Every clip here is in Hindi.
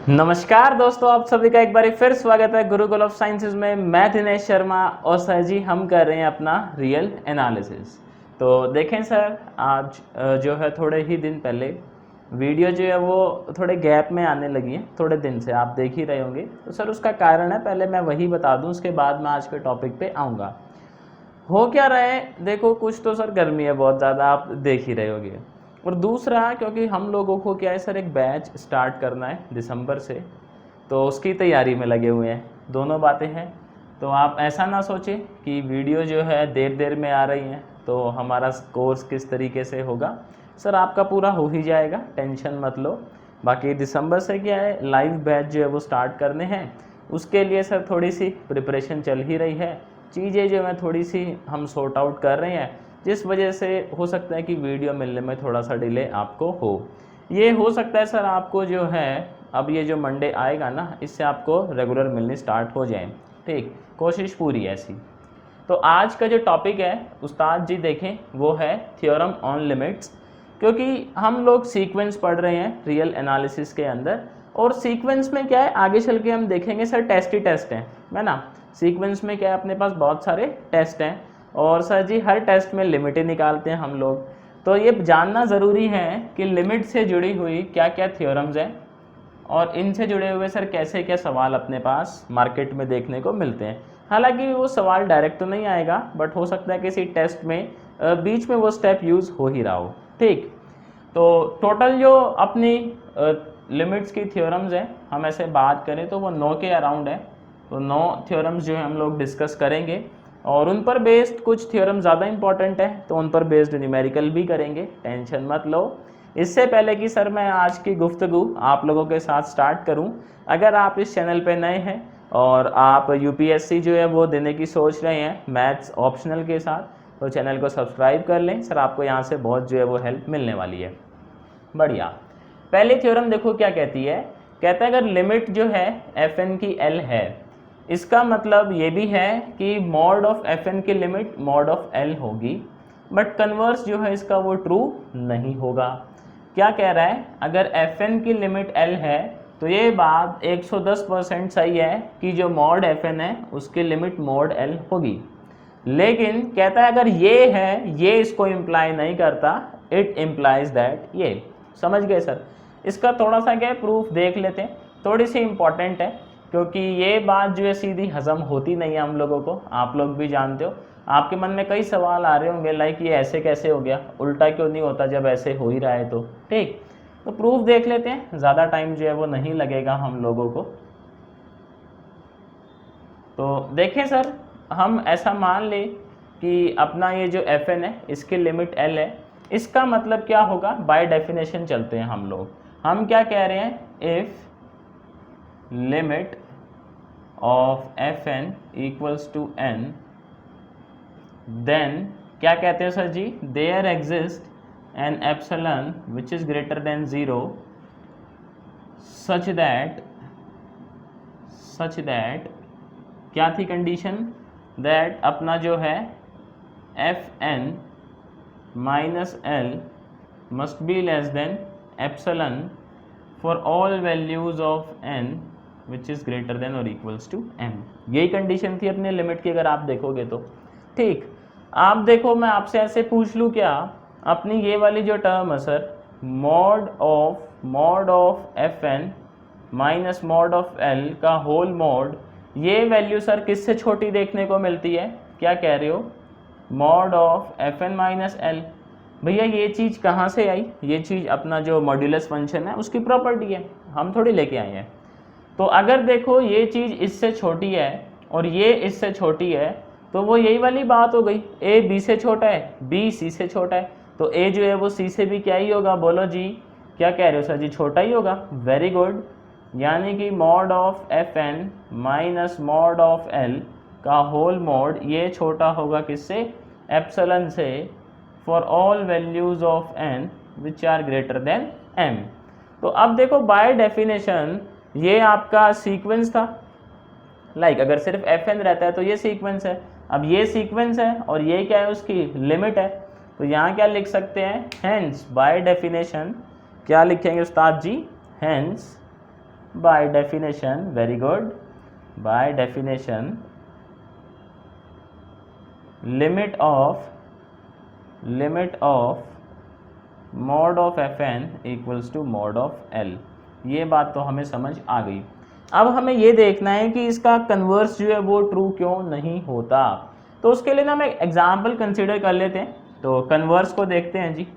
नमस्कार दोस्तों, आप सभी का एक बार फिर स्वागत है गुरुकुल ऑफ साइंसेज में। मैं दिनेश शर्मा और सर जी हम कर रहे हैं अपना रियल एनालिसिस। तो देखें सर, आज जो है थोड़े ही दिन पहले वीडियो जो है वो थोड़े गैप में आने लगी है, थोड़े दिन से आप देख ही रहे होंगे। तो सर उसका कारण है, पहले मैं वही बता दूं, उसके बाद मैं आज के टॉपिक पे आऊँगा। हो क्या रहा है, देखो कुछ तो सर गर्मी है बहुत ज़्यादा, आप देख ही रहे होगे। और दूसरा, क्योंकि हम लोगों को क्या है सर, एक बैच स्टार्ट करना है दिसंबर से, तो उसकी तैयारी में लगे हुए हैं। दोनों बातें हैं। तो आप ऐसा ना सोचें कि वीडियो जो है देर देर में आ रही हैं तो हमारा कोर्स किस तरीके से होगा। सर आपका पूरा हो ही जाएगा, टेंशन मत लो। बाकी दिसंबर से क्या है, लाइव बैच जो है वो स्टार्ट करने हैं। उसके लिए सर थोड़ी सी प्रिपरेशन चल ही रही है, चीज़ें जो है थोड़ी सी हम सॉर्ट आउट कर रहे हैं, जिस वजह से हो सकता है कि वीडियो मिलने में थोड़ा सा डिले आपको हो। ये हो सकता है सर आपको जो है, अब ये जो मंडे आएगा ना, इससे आपको रेगुलर मिलने स्टार्ट हो जाए। ठीक, कोशिश पूरी ऐसी। तो आज का जो टॉपिक है उस्ताद जी देखें, वो है थ्योरम ऑन लिमिट्स। क्योंकि हम लोग सीक्वेंस पढ़ रहे हैं रियल एनालिसिस के अंदर, और सीक्वेंस में क्या है आगे चल के हम देखेंगे सर, टेस्ट ही टेस्ट हैं, है ना। सीक्वेंस में क्या है, अपने पास बहुत सारे टेस्ट हैं, और सर जी हर टेस्ट में लिमिटें निकालते हैं हम लोग। तो ये जानना ज़रूरी है कि लिमिट से जुड़ी हुई क्या क्या थ्योरम्स हैं, और इनसे जुड़े हुए सर कैसे क्या सवाल अपने पास मार्केट में देखने को मिलते हैं। हालांकि वो सवाल डायरेक्ट तो नहीं आएगा, बट हो सकता है किसी टेस्ट में बीच में वो स्टेप यूज़ हो ही रहा हो। ठीक, तो टोटल जो अपनी लिमिट्स की थ्योरम्स हैं, हम ऐसे बात करें तो वो 9 के अराउंड है। तो 9 थ्योरम्स जो है हम लोग डिस्कस करेंगे, और उन पर बेस्ड कुछ थ्योरम ज़्यादा इंपॉर्टेंट है तो उन पर बेस्ड न्यूमेरिकल भी करेंगे, टेंशन मत लो। इससे पहले कि सर मैं आज की गुफ्तगू आप लोगों के साथ स्टार्ट करूं, अगर आप इस चैनल पे नए हैं और आप यूपीएससी जो है वो देने की सोच रहे हैं मैथ्स ऑप्शनल के साथ, तो चैनल को सब्सक्राइब कर लें। सर आपको यहाँ से बहुत जो है वो हेल्प मिलने वाली है। बढ़िया। पहली थ्योरम देखो क्या कहती है, कहता है अगर लिमिट जो है एफ एन की एल है, इसका मतलब ये भी है कि मॉड ऑफ एफ एन की लिमिट मॉड ऑफ एल होगी, बट कन्वर्स जो है इसका वो ट्रू नहीं होगा। क्या कह रहा है, अगर एफ एन की लिमिट एल है तो ये बात 110% सही है कि जो मॉड एफ एन है उसकी लिमिट मॉड एल होगी। लेकिन कहता है अगर ये है, ये इसको इम्प्लाई नहीं करता, इट इम्प्लाइज दैट ये। समझ गए सर। इसका थोड़ा सा क्या प्रूफ देख लेते हैं, थोड़ी सी इंपॉर्टेंट है, क्योंकि ये बात जो है सीधी हजम होती नहीं है हम लोगों को, आप लोग भी जानते हो। आपके मन में कई सवाल आ रहे होंगे लाइक ये ऐसे कैसे हो गया, उल्टा क्यों नहीं होता जब ऐसे हो ही रहा है। तो ठीक, तो प्रूफ देख लेते हैं, ज़्यादा टाइम जो है वो नहीं लगेगा हम लोगों को। तो देखें सर, हम ऐसा मान लें कि अपना ये जो एफ एन है इसकी लिमिट एल है, इसका मतलब क्या होगा, बाय डेफिनेशन चलते हैं हम लोग। हम क्या कह रहे हैं, if limit of F N equals to N, then क्या कहते हैं सर जी, there exist an epsilon which is greater than 0 such that क्या थी कंडीशन, दैट अपना जो है F N minus L must be less than epsilon for all values of N which is greater than और इक्वल्स टू एम। यही कंडीशन थी अपने लिमिट की, अगर आप देखोगे तो। ठीक, आप देखो मैं आपसे ऐसे पूछ लूँ क्या, अपनी ये वाली जो टर्म है sir, mod of F N minus mod of L का होल मॉड, ये वैल्यू सर किससे छोटी देखने को मिलती है, क्या कह रहे हो, mod of F N minus L. भैया ये चीज़ कहाँ से आई, ये चीज़ अपना जो मॉड्यूलस फंक्शन है उसकी प्रॉपर्टी है, हम थोड़ी लेके आए हैं। तो अगर देखो ये चीज़ इससे छोटी है और ये इससे छोटी है, तो वो यही वाली बात हो गई, ए बी से छोटा है, बी सी से छोटा है, तो ए जो है वो सी से भी क्या ही होगा, बोलो जी, क्या कह रहे हो सर जी, छोटा ही होगा। वेरी गुड, यानी कि mod of F N minus mod of L का होल मॉड ये छोटा होगा किससे, एप्सिलॉन से, for all values of N which are greater than M. तो अब देखो बाय डेफिनेशन ये आपका सीक्वेंस था, लाइक अगर सिर्फ एफ एन रहता है तो ये सीक्वेंस है, अब ये सीक्वेंस है और ये क्या है, उसकी लिमिट है। तो यहाँ क्या लिख सकते हैं, हेंस बाय डेफिनेशन क्या लिखेंगे उस्ताद ji, hence by definition, very good, by definition limit of mod of F N equals to mod of L. ये बात तो हमें समझ आ गई। अब हमें ये देखना है कि इसका कन्वर्स जो है वो ट्रू क्यों नहीं होता। तो उसके लिए ना हम एक एग्जाम्पल कंसिडर कर लेते हैं। तो कन्वर्स को देखते हैं जी।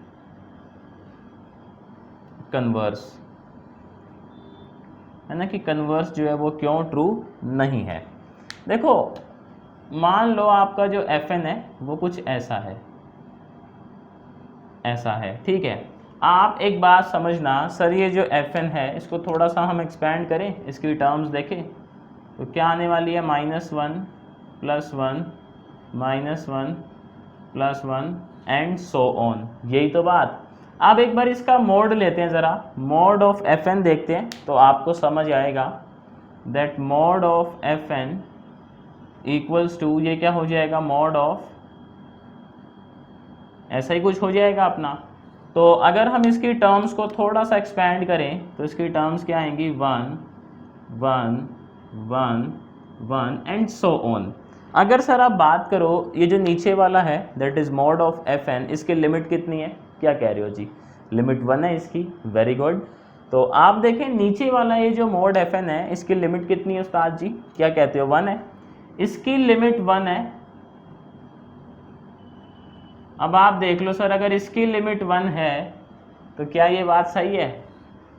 कन्वर्स है ना कि कन्वर्स जो है वो क्यों ट्रू नहीं है। देखो मान लो आपका जो एफ एन है वो कुछ ऐसा है, ऐसा है, ठीक है। आप एक बात समझना सर, ये जो एफ एन है इसको थोड़ा सा हम एक्सपेंड करें, इसकी टर्म्स देखें तो क्या आने वाली है, -1 +1 -1 +1 एंड सो ऑन, यही तो बात। अब एक बार इसका मोड लेते हैं ज़रा, मोड ऑफ एफ एन देखते हैं तो आपको समझ आएगा that mod of F N equals to, ये क्या हो जाएगा, मोड ऑफ, ऐसा ही कुछ हो जाएगा अपना। तो अगर हम इसकी टर्म्स को थोड़ा सा एक्सपेंड करें तो इसकी टर्म्स क्या आएंगी, 1 1 1 1 एंड सो ऑन। अगर सर आप बात करो ये जो नीचे वाला है that is mod of F N, इसकी लिमिट कितनी है, क्या कह रहे हो जी, लिमिट 1 है इसकी, वेरी गुड। तो आप देखें नीचे वाला ये जो मॉड एफ एन है इसकी लिमिट कितनी है उस्ताद जी, क्या कहते हो, 1 है, इसकी लिमिट 1 है। अब आप देख लो सर, अगर इसकी लिमिट 1 है तो क्या ये बात सही है,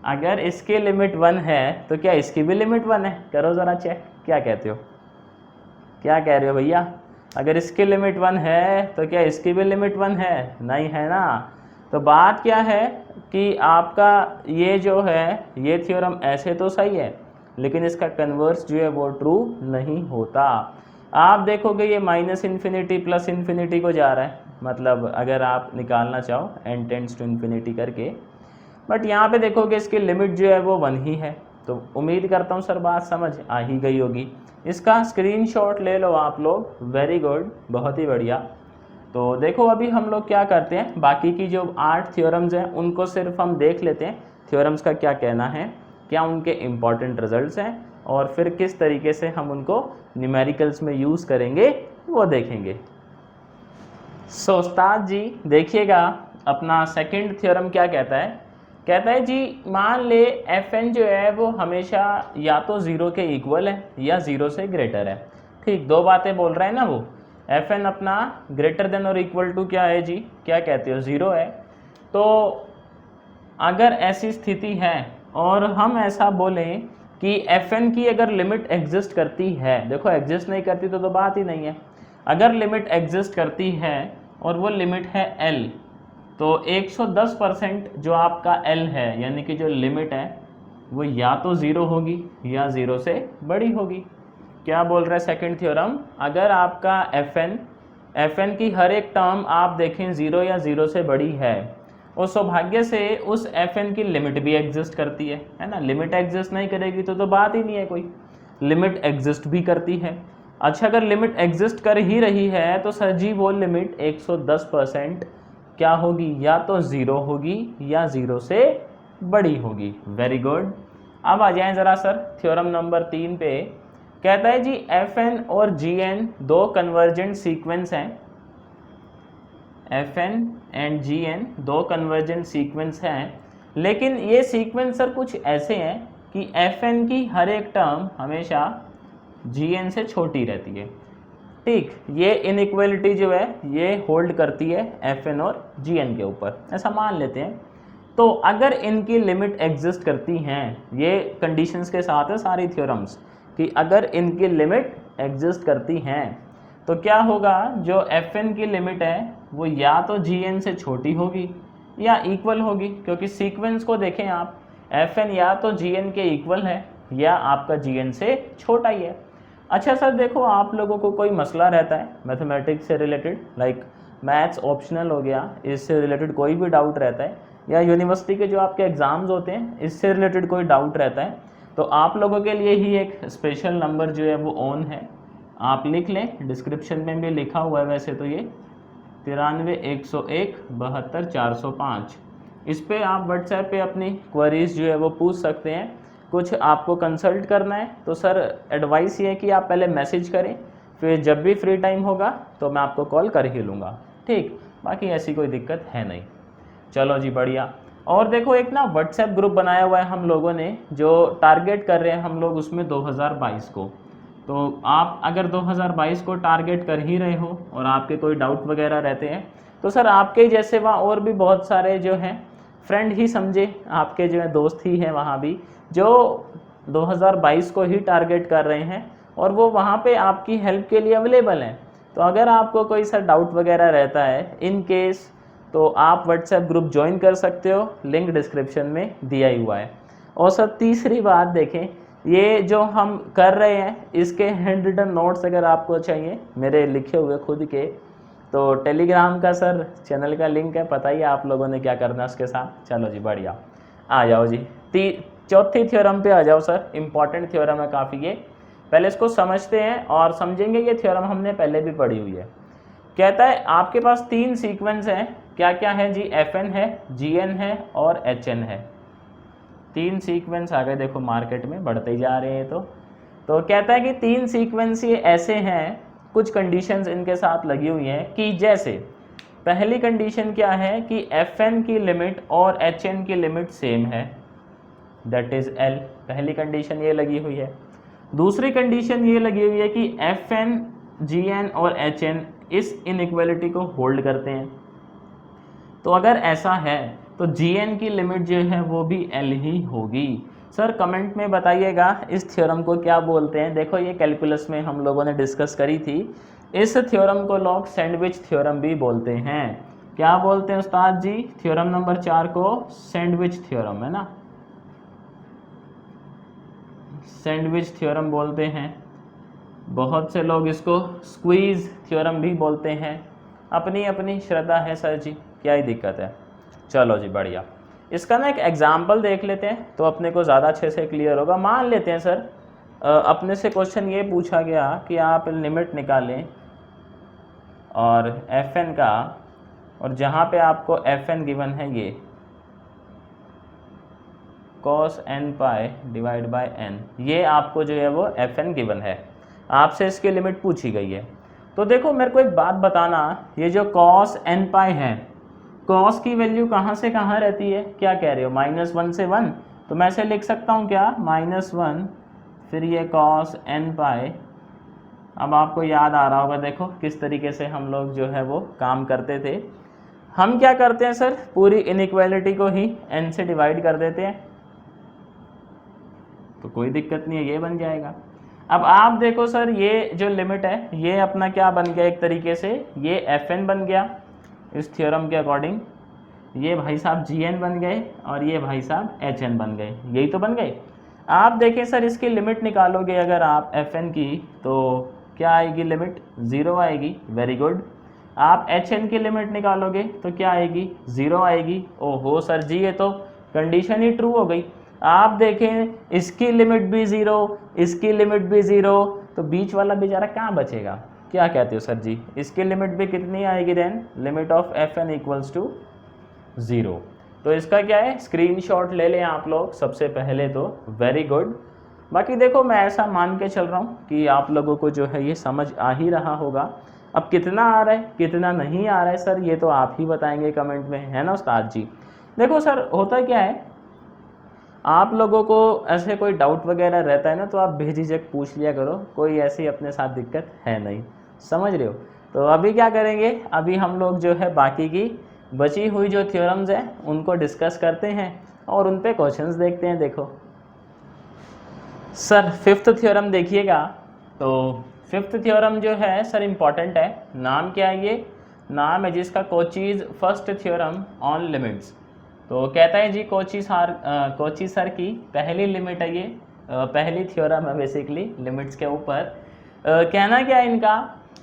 अगर इसकी लिमिट 1 है तो क्या इसकी भी लिमिट 1 है, करो ज़रा चेक, क्या कहते हो, क्या कह रहे हो भैया, अगर इसकी लिमिट 1 है तो क्या इसकी भी लिमिट 1 है, नहीं है ना। तो बात क्या है कि आपका ये जो है ये थ्योरम ऐसे तो सही है लेकिन इसका कन्वर्स जो है वो ट्रू नहीं होता। आप देखोगे ये -∞ +∞ को जा रहा है, मतलब अगर आप निकालना चाहो n टेंड्स टू इन्फिनिटी करके, बट यहाँ पे देखोगे इसकी लिमिट जो है वो 1 ही है। तो उम्मीद करता हूँ सर बात समझ आ ही गई होगी। इसका स्क्रीनशॉट ले लो आप लोग, वेरी गुड, बहुत ही बढ़िया। तो देखो अभी हम लोग क्या करते हैं, बाकी की जो 8 थ्योरम्स हैं उनको सिर्फ हम देख लेते हैं, थ्योरम्स का क्या कहना है, क्या उनके इम्पॉर्टेंट रिजल्ट्स हैं और फिर किस तरीके से हम उनको न्यूमेरिकल्स में यूज़ करेंगे वो देखेंगे। सो उस्ताद जी देखिएगा अपना सेकंड थ्योरम क्या कहता है, कहता है जी मान ले एफ एन जो है वो हमेशा या तो 0 के इक्वल है या 0 से ग्रेटर है। ठीक, दो बातें बोल रहा है ना वो, एफ एन अपना ग्रेटर देन और इक्वल टू क्या है जी, क्या कहते हो, 0 है। तो अगर ऐसी स्थिति है और हम ऐसा बोलें कि एफ एन की अगर लिमिट एग्जिस्ट करती है, देखो एग्जिस्ट नहीं करती तो बात ही नहीं है, अगर लिमिट एग्जिस्ट करती है और वो लिमिट है L, तो 110% जो आपका L है यानी कि जो लिमिट है वो या तो 0 होगी या 0 से बड़ी होगी। क्या बोल रहा है सेकंड थ्योरम, अगर आपका Fn की हर एक टर्म आप देखें 0 या 0 से बड़ी है और सौभाग्य से उस Fn की लिमिट भी एग्जिस्ट करती है ना, लिमिट एग्जिस्ट नहीं करेगी तो बात ही नहीं है कोई, लिमिट एग्जिस्ट भी करती है। अच्छा अगर लिमिट एग्जिस्ट कर ही रही है तो सर जी वो लिमिट 110% क्या होगी, या तो 0 होगी या 0 से बड़ी होगी, वेरी गुड। अब आ जाएं ज़रा सर थ्योरम नंबर 3 पे, कहता है जी Fn और Gn दो कन्वर्जेंट सीक्वेंस हैं, Fn एंड Gn दो कन्वर्जेंट सीक्वेंस हैं, लेकिन ये सीक्वेंस सर कुछ ऐसे हैं कि Fn की हर एक टर्म हमेशा Gn से छोटी रहती है। ठीक, ये इनइक्वालिटी जो है ये होल्ड करती है Fn और Gn के ऊपर, ऐसा मान लेते हैं। तो अगर इनकी लिमिट एग्जिस्ट करती हैं, ये कंडीशंस के साथ है सारी थ्योरम्स, कि अगर इनकी लिमिट एग्जिस्ट करती हैं तो क्या होगा, जो Fn की लिमिट है वो या तो Gn से छोटी होगी या इक्वल होगी, क्योंकि सीक्वेंस को देखें आप, Fn या तो Gn के इक्वल है या आपका Gn से छोटा ही है। अच्छा सर देखो आप लोगों को कोई मसला रहता है मैथमेटिक्स से रिलेटेड, लाइक मैथ्स ऑप्शनल हो गया, इससे रिलेटेड कोई भी डाउट रहता है, या यूनिवर्सिटी के जो आपके एग्ज़ाम्स होते हैं इससे रिलेटेड कोई डाउट रहता है, तो आप लोगों के लिए ही एक स्पेशल नंबर जो है वो ऑन है, आप लिख लें, डिस्क्रिप्शन में भी लिखा हुआ है वैसे तो ये 93 101 72 405, इस पर आप व्हाट्सएप पे अपनी क्वेरीज जो है वो पूछ सकते हैं। कुछ आपको कंसल्ट करना है तो सर एडवाइस ये है कि आप पहले मैसेज करें, फिर जब भी फ्री टाइम होगा तो मैं आपको कॉल कर ही लूँगा, ठीक। बाकी ऐसी कोई दिक्कत है नहीं। चलो जी बढ़िया। और देखो एक ना व्हाट्सएप ग्रुप बनाया हुआ है हम लोगों ने, जो टारगेट कर रहे हैं हम लोग उसमें 2022 को। तो आप अगर 2022 को टारगेट कर ही रहे हो और आपके कोई डाउट वगैरह रहते हैं तो सर आपके जैसे वहाँ और भी बहुत सारे जो हैं फ्रेंड ही समझे, आपके जो है दोस्त ही हैं वहाँ भी, जो 2022 को ही टारगेट कर रहे हैं और वो वहाँ पे आपकी हेल्प के लिए अवेलेबल हैं। तो अगर आपको कोई सर डाउट वगैरह रहता है इन केस, तो आप व्हाट्सएप ग्रुप ज्वाइन कर सकते हो, लिंक डिस्क्रिप्शन में दिया ही हुआ है। और सर तीसरी बात देखें, ये जो हम कर रहे हैं इसके हैंड रिटन नोट्स अगर आपको चाहिए मेरे लिखे हुए खुद के, तो टेलीग्राम का सर चैनल का लिंक है, पता ही है आप लोगों ने क्या करना है उसके साथ। चलो जी बढ़िया, आ जाओ जी चौथी थ्योरम पे आ जाओ सर। इम्पॉर्टेंट थ्योरम है काफ़ी ये, पहले इसको समझते हैं और समझेंगे। ये थ्योरम हमने पहले भी पढ़ी हुई है। कहता है आपके पास 3 सीक्वेंस हैं, क्या क्या है जी, FN है, GN है और HN है। 3 सीक्वेंस आ गए, देखो मार्केट में बढ़ते ही जा रहे हैं। तो कहता है कि 3 सीक्वेंस ये ऐसे हैं, कुछ कंडीशंस इनके साथ लगी हुई हैं कि जैसे पहली कंडीशन क्या है कि FN की लिमिट और HN की लिमिट सेम है, दैट इज L। पहली कंडीशन ये लगी हुई है। दूसरी कंडीशन ये लगी हुई है कि FN, GN और HN इस इनइक्वालिटी को होल्ड करते हैं। तो अगर ऐसा है तो GN की लिमिट जो है वो भी L ही होगी। सर कमेंट में बताइएगा इस थ्योरम को क्या बोलते हैं। देखो ये कैलकुलस में हम लोगों ने डिस्कस करी थी। इस थ्योरम को लोग सैंडविच थ्योरम भी बोलते हैं। क्या बोलते हैं उस्ताद जी? थ्योरम नंबर 4 को सैंडविच थ्योरम, है ना, सैंडविच थ्योरम बोलते हैं। बहुत से लोग इसको स्क्वीज थ्योरम भी बोलते हैं। अपनी अपनी श्रद्धा है सर जी, क्या ही दिक्कत है। चलो जी बढ़िया, इसका ना एक एग्जाम्पल देख लेते हैं तो अपने को ज़्यादा अच्छे से क्लियर होगा। मान लेते हैं सर अपने से क्वेश्चन ये पूछा गया कि आप लिमिट निकालें और FN का, और जहाँ पे आपको FN गिवन है ये cos n pi divide by n, ये आपको जो है वो FN गिवन है, आपसे इसकी लिमिट पूछी गई है। तो देखो मेरे को एक बात बताना, ये जो cos n पाई है, cos की वैल्यू कहाँ से कहाँ रहती है, क्या कह रहे हो, -1 से 1, तो मैं ऐसे लिख सकता हूँ क्या, -1 फिर ये cos n पाई। अब आपको याद आ रहा होगा देखो किस तरीके से हम लोग जो है वो काम करते थे। हम क्या करते हैं सर, पूरी इनइक्वालिटी को ही n से डिवाइड कर देते हैं, तो कोई दिक्कत नहीं है, ये बन जाएगा। अब आप देखो सर ये जो लिमिट है ये अपना क्या बन गया, एक तरीके से ये FN बन गया इस थ्योरम के अकॉर्डिंग, ये भाई साहब GN बन गए और ये भाई साहब HN बन गए, यही तो बन गए। आप देखें सर इसकी लिमिट निकालोगे अगर आप FN की, तो क्या आएगी लिमिट, 0 आएगी, वेरी गुड। आप HN की लिमिट निकालोगे तो क्या आएगी, 0 आएगी। ओहो सर जी ये तो कंडीशन ही ट्रू हो गई। आप देखें इसकी लिमिट भी 0, इसकी लिमिट भी 0, तो बीच वाला बेचारा कहाँ बचेगा, क्या कहते हो सर जी? इसकी लिमिट भी कितनी आएगी then, limit of FN equals to 0। तो इसका क्या है, स्क्रीनशॉट ले लें आप लोग सबसे पहले तो, वेरी गुड। बाकी देखो मैं ऐसा मान के चल रहा हूँ कि आप लोगों को जो है ये समझ आ ही रहा होगा। अब कितना आ रहा है कितना नहीं आ रहा है सर, ये तो आप ही बताएंगे कमेंट में, है ना उस्ताद जी। देखो सर होता क्या है, आप लोगों को ऐसे कोई डाउट वगैरह रहता है ना तो आप बेझिझक पूछ लिया करो, कोई ऐसी अपने साथ दिक्कत है नहीं, समझ रहे हो। तो अभी क्या करेंगे, अभी हम लोग जो है बाकी की बची हुई जो थ्योरम्स हैं उनको डिस्कस करते हैं और उन पे क्वेश्चंस देखते हैं। देखो सर 5th थ्योरम देखिएगा, तो 5th थ्योरम जो है सर इम्पॉर्टेंट है। नाम क्या है, ये नाम है जिसका कोचीज फर्स्ट थ्योरम ऑन लिमिट्स। तो कहता है जी कोची सर की पहली लिमिट है ये, पहली थ्योरम है बेसिकली लिमिट्स के ऊपर। कहना क्या है इनका,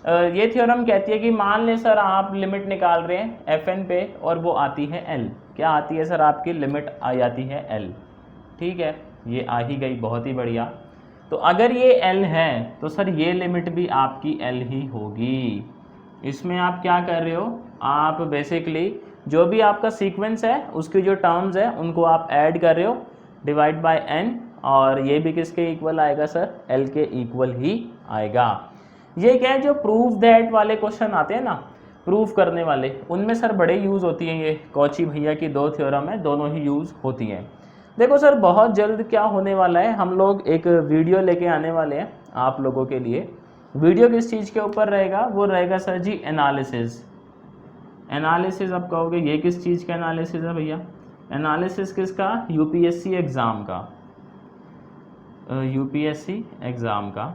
ये थ्योरम कहती है कि मान लें सर आप लिमिट निकाल रहे हैं FN पे और वो आती है L। क्या आती है सर, आपकी लिमिट आ जाती है L, ठीक है, ये आ ही गई, बहुत ही बढ़िया। तो अगर ये L है तो सर ये लिमिट भी आपकी L ही होगी। इसमें आप क्या कर रहे हो, आप बेसिकली जो भी आपका सीक्वेंस है उसकी जो टर्म्स है उनको आप ऐड कर रहे हो, डिवाइड बाय n, और ये भी किसके इक्वल आएगा सर, L के इक्वल ही आएगा। ये क्या है, जो प्रूव दैट वाले क्वेश्चन आते हैं ना, प्रूफ करने वाले, उनमें सर बड़े यूज़ होती हैं ये कॉची भैया की 2 थ्योरम है, दोनों ही यूज़ होती हैं। देखो सर बहुत जल्द क्या होने वाला है, हम लोग एक वीडियो लेके आने वाले हैं आप लोगों के लिए। वीडियो किस चीज़ के ऊपर रहेगा, वो रहेगा सर जी एनालिसिस। एनालिसिस आप कहोगे ये किस चीज़ का एनालिसिस है भैया, एनालिसिस किसका, यूपीएससी एग्ज़ाम का, यूपीएससी एग्ज़ाम का,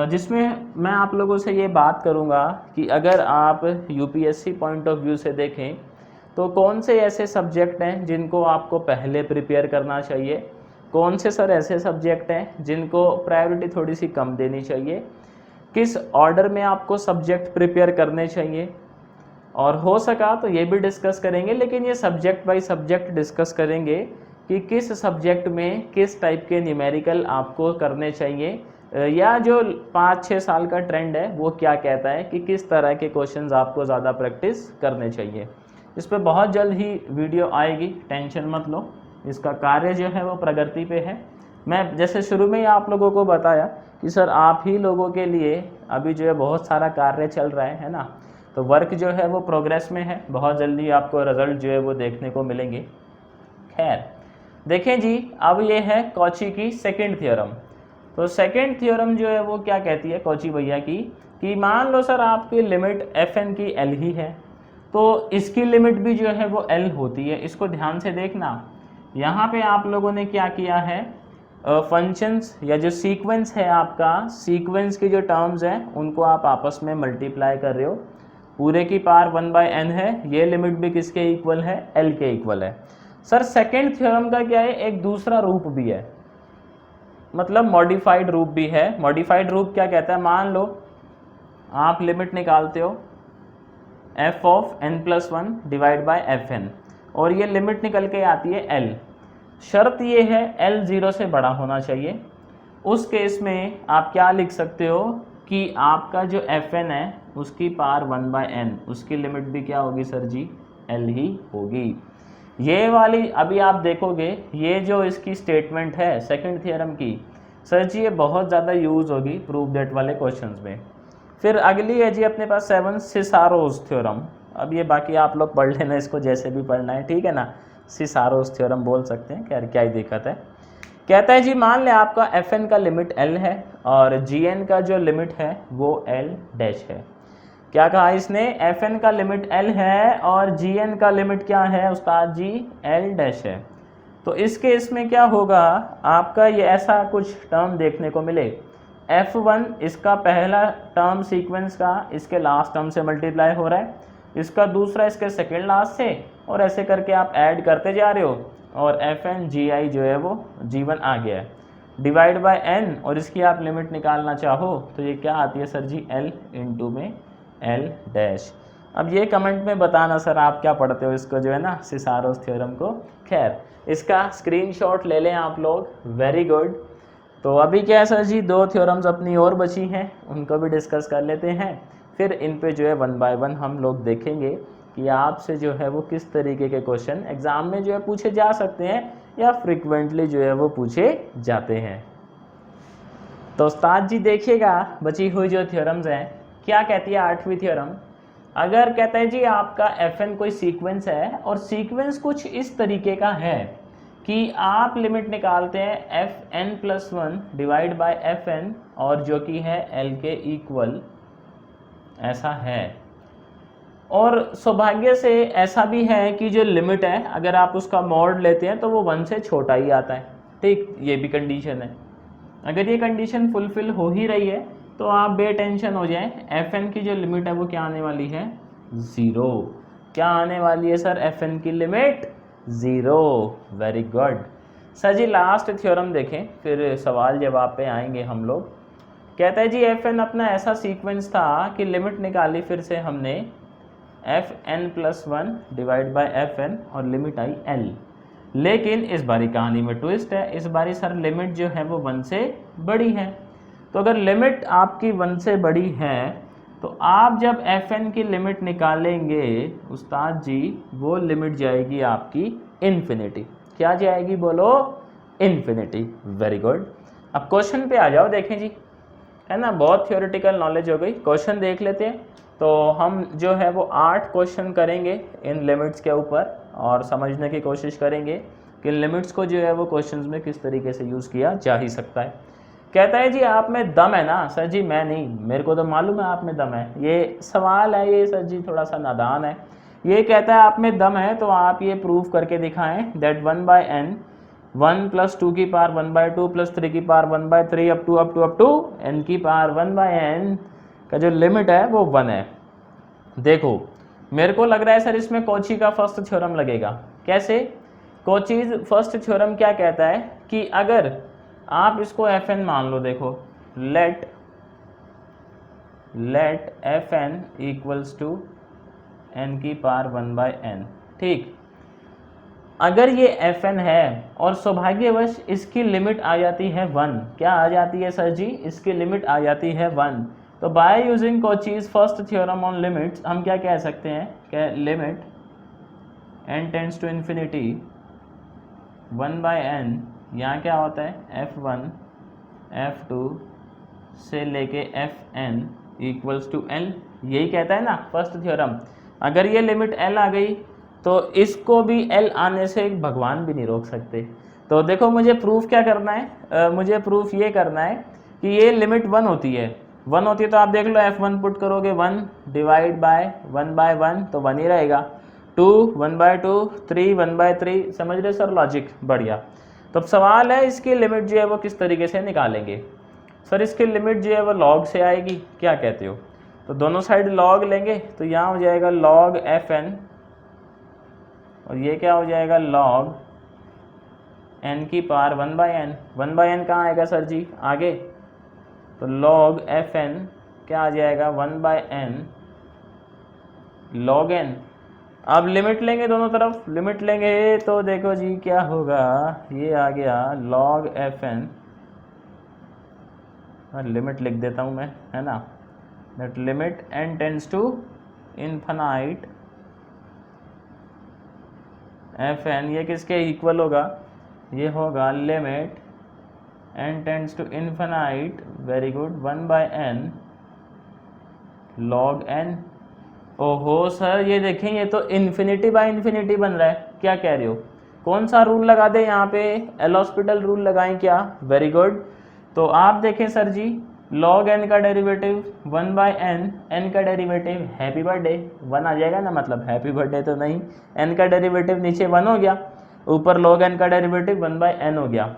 जिसमें मैं आप लोगों से ये बात करूँगा कि अगर आप यूपीएससी पॉइंट ऑफ व्यू से देखें तो कौन से ऐसे सब्जेक्ट हैं जिनको आपको पहले प्रिपेयर करना चाहिए, कौन से सर ऐसे सब्जेक्ट हैं जिनको प्रायोरिटी थोड़ी सी कम देनी चाहिए, किस ऑर्डर में आपको सब्जेक्ट प्रिपेयर करने चाहिए, और हो सका तो ये भी डिस्कस करेंगे, लेकिन ये सब्जेक्ट बाय सब्जेक्ट डिस्कस करेंगे कि किस सब्जेक्ट में किस टाइप के न्यूमेरिकल आपको करने चाहिए, या जो 5-6 साल का ट्रेंड है वो क्या कहता है कि किस तरह के क्वेश्चंस आपको ज़्यादा प्रैक्टिस करने चाहिए। इस पर बहुत जल्द ही वीडियो आएगी, टेंशन मत लो, इसका कार्य जो है वो प्रगति पे है। मैं जैसे शुरू में ही आप लोगों को बताया कि सर आप ही लोगों के लिए अभी जो है बहुत सारा कार्य चल रहा है ना, तो वर्क जो है वो प्रोग्रेस में है, बहुत जल्दी आपको रिजल्ट जो है वो देखने को मिलेंगे। खैर देखें जी, अब ये है कॉची की सेकंड थ्योरम। तो सेकंड थ्योरम जो है वो क्या कहती है कॉची भैया की, कि मान लो सर आपकी लिमिट एफ एन की एल ही है, तो इसकी लिमिट भी जो है वो एल होती है। इसको ध्यान से देखना, यहाँ पे आप लोगों ने क्या किया है, फंक्शंस या जो सीक्वेंस है आपका, सीक्वेंस की जो टर्म्स हैं उनको आप आपस में मल्टीप्लाई कर रहे हो, पूरे की पावर 1/n है, ये लिमिट भी किसके इक्वल है, एल के इक्वल है। सर सेकेंड थ्योरम का क्या है, एक दूसरा रूप भी है, मतलब मॉडिफाइड रूप भी है। मॉडिफाइड रूप क्या कहता है, मान लो आप लिमिट निकालते हो f ऑफ n+1 डिवाइड बाय fn, और ये लिमिट निकल के आती है l। शर्त ये है l 0 से बड़ा होना चाहिए। उस केस में आप क्या लिख सकते हो कि आपका जो fn है उसकी पावर 1/n, उसकी लिमिट भी क्या होगी सर जी, l ही होगी। ये वाली अभी आप देखोगे, ये जो इसकी स्टेटमेंट है सेकंड थ्योरम की, सर जी ये बहुत ज़्यादा यूज़ होगी प्रूव दैट वाले क्वेश्चंस में। फिर अगली है जी अपने पास 7 सिसारोस थ्योरम। अब ये बाकी आप लोग पढ़ लेना, इसको जैसे भी पढ़ना है, ठीक है ना, सिसारोस थ्योरम बोल सकते हैं, खैर क्या ही दिक्कत है। कहता है जी मान ले आपका एफ एन का लिमिट एल है और जी एन का जो लिमिट है वो एल डैश है। क्या कहा इसने, एफ एन का लिमिट एल है और जी एन का लिमिट क्या है उस्ताद जी, एल डैश है। तो इस केस में क्या होगा, आपका ये ऐसा कुछ टर्म देखने को मिले, f1 इसका पहला टर्म सीक्वेंस का इसके लास्ट टर्म से मल्टीप्लाई हो रहा है, इसका दूसरा इसके सेकेंड लास्ट से, और ऐसे करके आप ऐड करते जा रहे हो, और fn gi जो है वो g1 आ गया है, डिवाइड बाय n, और इसकी आप लिमिट निकालना चाहो तो ये क्या आती है सर जी, l इंटू में l डैश। अब ये कमेंट में बताना सर आप क्या पढ़ते हो इसको, जो है ना सिसारोस थ्योरम को। खैर इसका स्क्रीनशॉट ले लें आप लोग, वेरी गुड। तो अभी क्या है सर जी, 2 थ्योरम्स अपनी और बची हैं, उनको भी डिस्कस कर लेते हैं, फिर इन पे जो है 1 बाय 1 हम लोग देखेंगे कि आपसे जो है वो किस तरीके के क्वेश्चन एग्ज़ाम में जो है पूछे जा सकते हैं या फ्रिक्वेंटली जो है वो पूछे जाते हैं। तो उस्ताद जी देखिएगा बची हुई जो थ्योरम्स हैं, क्या कहती है 8वीं थ्योरम। अगर कहता है जी आपका fn कोई सीक्वेंस है और सीक्वेंस कुछ इस तरीके का है कि आप लिमिट निकालते हैं fn+1 डिवाइड बाय fn, और जो कि है l के इक्वल, ऐसा है। और सौभाग्य से ऐसा भी है कि जो लिमिट है अगर आप उसका मॉड लेते हैं तो वो 1 से छोटा ही आता है, ठीक, ये भी कंडीशन है। अगर ये कंडीशन फुलफिल हो ही रही है तो आप बेटेंशन हो जाएं, fn की जो लिमिट है वो क्या आने वाली है, 0। क्या आने वाली है सर, fn की लिमिट 0। वेरी गुड सर जी। लास्ट थ्योरम देखें, फिर सवाल जवाब पे आएंगे हम लोग। कहता है जी fn अपना ऐसा सीक्वेंस था कि लिमिट निकाली फिर से हमने fn+1 डिवाइड बाय fn, और लिमिट आई l। लेकिन इस बारी कहानी में ट्विस्ट है, इस बारी सर लिमिट जो है वो 1 से बड़ी है। तो अगर लिमिट आपकी 1 से बड़ी है तो आप जब fn की लिमिट निकालेंगे उस्ताद जी, वो लिमिट जाएगी आपकी इन्फिनिटी। क्या जाएगी बोलो, इन्फिनिटी। Very good. अब क्वेश्चन पे आ जाओ, देखें जी, है ना, बहुत थियोरेटिकल नॉलेज हो गई। क्वेश्चन देख लेते हैं। तो हम जो है वो 8 क्वेश्चन करेंगे इन लिमिट्स के ऊपर और समझने की कोशिश करेंगे कि लिमिट्स को जो है वो क्वेश्चंस में किस तरीके से यूज़ किया जा ही सकता है। कहता है जी आप में दम है ना? सर जी मैं नहीं, मेरे को तो मालूम है आप में दम है। ये सवाल है, ये सर जी थोड़ा सा नादान है। ये कहता है आप में दम है तो आप ये प्रूव करके दिखाएं दैट 1/n 1 + 2 की पावर 1/2 + 3 की पावर 1/3 अप टू n की पावर 1/n का जो लिमिट है वो 1 है। देखो मेरे को लग रहा है सर इसमें कॉची का फर्स्ट थ्योरम लगेगा। कैसे? कॉचीज फर्स्ट थ्योरम क्या कहता है कि अगर आप इसको fn मान लो, देखो let fn equals to n की पावर 1/n, ठीक। अगर ये fn है और सौभाग्यवश इसकी लिमिट आ जाती है 1, क्या आ जाती है सर जी? इसकी लिमिट आ जाती है 1, तो by using Cauchy's first theorem on limits हम क्या कह सकते हैं कि limit n tends to infinity 1/n, यहाँ क्या होता है f1 f2 से लेके fn इक्वल्स टू n, यही कहता है ना फर्स्ट थ्योरम। अगर ये लिमिट l आ गई तो इसको भी l आने से भगवान भी नहीं रोक सकते। तो देखो मुझे प्रूफ क्या करना है, मुझे प्रूफ ये करना है कि ये लिमिट 1 होती है। 1 होती है तो आप देख लो f1 पुट करोगे 1 डिवाइड बाय 1/1 तो 1 ही रहेगा, 2 1/2, 3 1/3। समझ रहे सर लॉजिक? बढ़िया। तो अब सवाल है इसकी लिमिट जो है वो किस तरीके से निकालेंगे। सर इसकी लिमिट जो है वो लॉग से आएगी, क्या कहते हो? तो दोनों साइड लॉग लेंगे तो यहाँ हो जाएगा लॉग fn और ये क्या हो जाएगा लॉग n की पावर 1/n। 1/n कहाँ आएगा सर जी? आगे। तो लॉग fn क्या आ जाएगा 1/n log n। अब लिमिट लेंगे, दोनों तरफ लिमिट लेंगे तो देखो जी क्या होगा, ये आ गया log fn, लिमिट लिख देता हूँ मैं, है ना, that limit n tends to infinite fn, ये किसके इक्वल होगा? ये होगा limit n tends to infinite, very good, 1/n log n। ओहो सर ये देखें ये तो इन्फिनिटी बाय इन्फिनिटी बन रहा है, क्या कह रहे हो? कौन सा रूल लगा दे यहाँ पे? एल हॉस्पिटल रूल लगाएं क्या? Very good. तो आप देखें सर जी log n का डेरिवेटिव 1/n, n का डेरिवेटिव हैप्पी बर्थडे 1 आ जाएगा ना, मतलब हैप्पी बर्थडे तो नहीं, n का डेरिवेटिव नीचे 1 हो गया, ऊपर log n का डेरिवेटिव 1/n हो गया।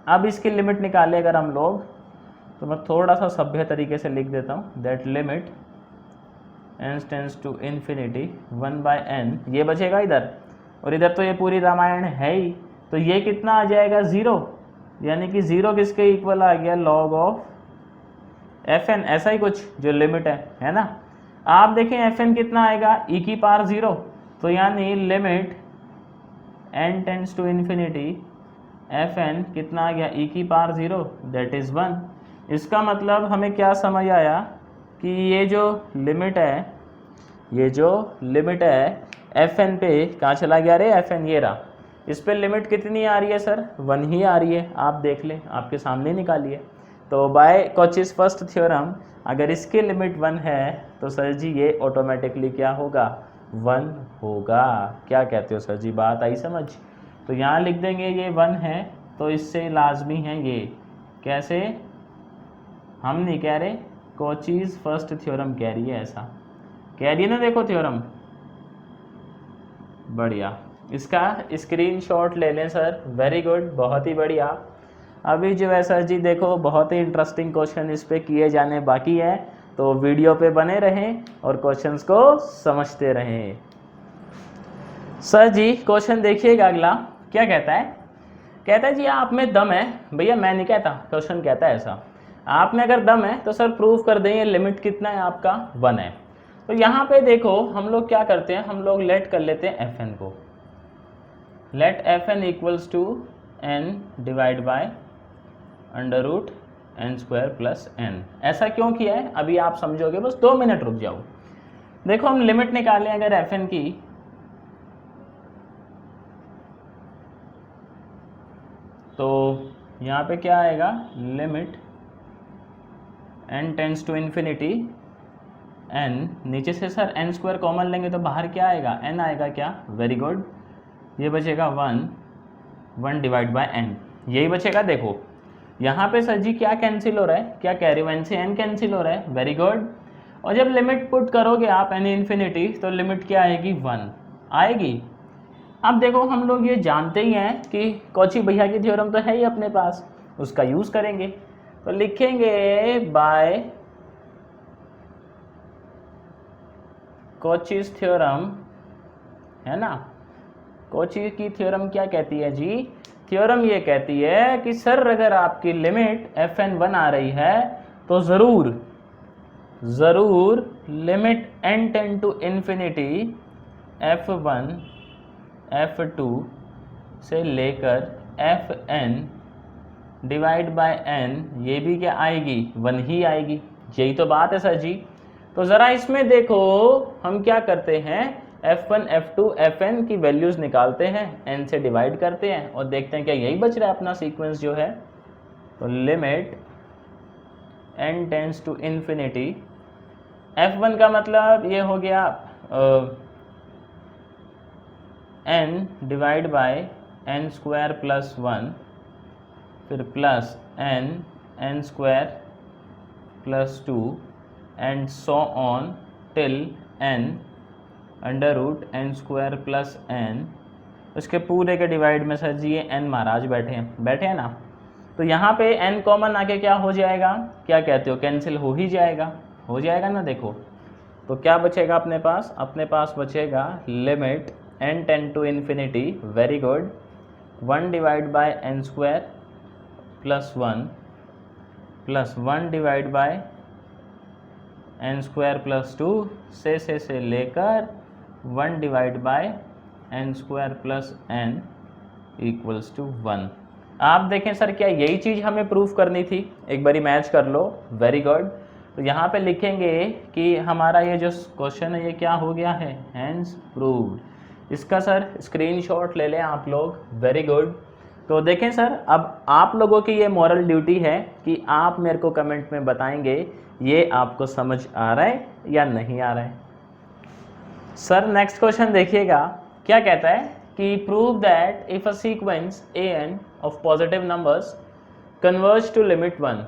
अब इसकी लिमिट निकाले अगर हम लोग, तो मैं थोड़ा सा सभ्य तरीके से लिख देता हूँ that limit n tends to infinity 1/n, ये बचेगा इधर, और इधर तो ये पूरी रामायण है ही, तो ये कितना आ जाएगा 0, यानी कि 0 किसके इक्वल आ गया? लॉग ऑफ fn, ऐसा ही कुछ जो लिमिट है ना। आप देखें fn कितना आएगा? e की पावर 0, तो यानी limit n tends to infinity fn कितना आ गया? e की पावर 0 दैट इज़ 1। इसका मतलब हमें क्या समझ आया कि ये जो लिमिट है, ये जो लिमिट है fn पे कहाँ चला गया रे? fn ये रहा, इस पे लिमिट कितनी आ रही है सर? 1 ही आ रही है, आप देख लें, आपके सामने निकालिए। तो बाय कॉचीज फर्स्ट थ्योरम अगर इसकी लिमिट 1 है तो सर जी ये ऑटोमेटिकली क्या होगा? 1 होगा। क्या कहते हो सर जी? बात आई समझ? तो यहाँ लिख देंगे ये 1 है तो इससे लाजमी है ये। कैसे? हम नहीं कह रहे, कॉचीज फर्स्ट थ्योरम कह रही है, ऐसा कह रही है ना, देखो थ्योरम। बढ़िया, इसका स्क्रीनशॉट ले लें सर, वेरी गुड, बहुत ही बढ़िया। अभी जो है सर जी देखो बहुत ही इंटरेस्टिंग क्वेश्चन इस पे किए जाने बाकी है, तो वीडियो पे बने रहें और क्वेश्चंस को समझते रहें। सर जी क्वेश्चन देखिएगा अगला, क्या कहता है? कहता है जी आप में दम है। भैया मैं नहीं कहता, क्वेश्चन कहता है ऐसा, आप में अगर दम है तो सर प्रूव कर दें ये लिमिट कितना है आपका? 1 है। तो यहाँ पे देखो हम लोग क्या करते हैं, हम लोग लेट कर लेते हैं fn को, let fn equals to n divide by √n² plus n। ऐसा क्यों किया है अभी आप समझोगे, बस 2 मिनट रुक जाओ। देखो हम लिमिट निकालें अगर fn की, तो यहाँ पे क्या आएगा, limit n tends to infinity n, नीचे से सर n स्क्वायर कॉमन लेंगे तो बाहर क्या आएगा, n आएगा क्या, वेरी गुड, ये बचेगा 1 डिवाइड बाय n, यही बचेगा। देखो यहाँ पे सर जी क्या कैंसिल हो रहा है, क्या कह रहे हो, n से n कैंसिल हो रहा है, वेरी गुड। और जब लिमिट पुट करोगे आप n इन्फिनिटी तो लिमिट क्या आएगी, 1 आएगी। अब देखो हम लोग ये जानते ही हैं कि कॉची भैया की थ्योरम तो है ही अपने पास, उसका यूज़ करेंगे। तो लिखेंगे बाय कॉचीज थ्योरम, है ना। कॉची की थ्योरम क्या कहती है जी, थ्योरम ये कहती है कि सर अगर आपकी लिमिट fn1 आ रही है तो ज़रूर limit n tend to infinity f1 f2 से लेकर fn डिवाइड बाय n, ये भी क्या आएगी, 1 ही आएगी। यही तो बात है सर जी। तो ज़रा इसमें देखो हम क्या करते हैं, f1 f2 fn की वैल्यूज़ निकालते हैं, n से डिवाइड करते हैं और देखते हैं क्या यही बच रहा है अपना सीक्वेंस जो है। तो limit n tends to infinity, f1 का मतलब ये हो गया n divide by n square plus 1, फिर plus n square plus 2 and so on till n under root n square plus n, उसके पूरे के डिवाइड में सर जी ये n महाराज बैठे हैं ना। तो यहाँ पे n कॉमन आके क्या हो जाएगा, क्या कहते हो, कैंसिल हो ही जाएगा ना। देखो तो क्या बचेगा अपने पास बचेगा limit n tend to infinity, very good, 1 divide by n square plus 1 plus 1 divide by n square plus 2 से लेकर 1 divide by n square plus n equals to 1। आप देखें सर क्या यही चीज़ हमें प्रूफ करनी थी, एक बारी मैच कर लो, वेरी गुड। तो यहाँ पे लिखेंगे कि हमारा ये जो क्वेश्चन है ये क्या हो गया है, हैंस प्रूव्ड। इसका सर स्क्रीनशॉट ले लें आप लोग, वेरी गुड। तो देखें सर अब आप लोगों की ये मॉरल ड्यूटी है कि आप मेरे को कमेंट में बताएंगे ये आपको समझ आ रहा है या नहीं आ रहा है। सर नेक्स्ट क्वेश्चन देखिएगा क्या कहता है कि prove that if a sequence an of positive numbers converge to limit 1,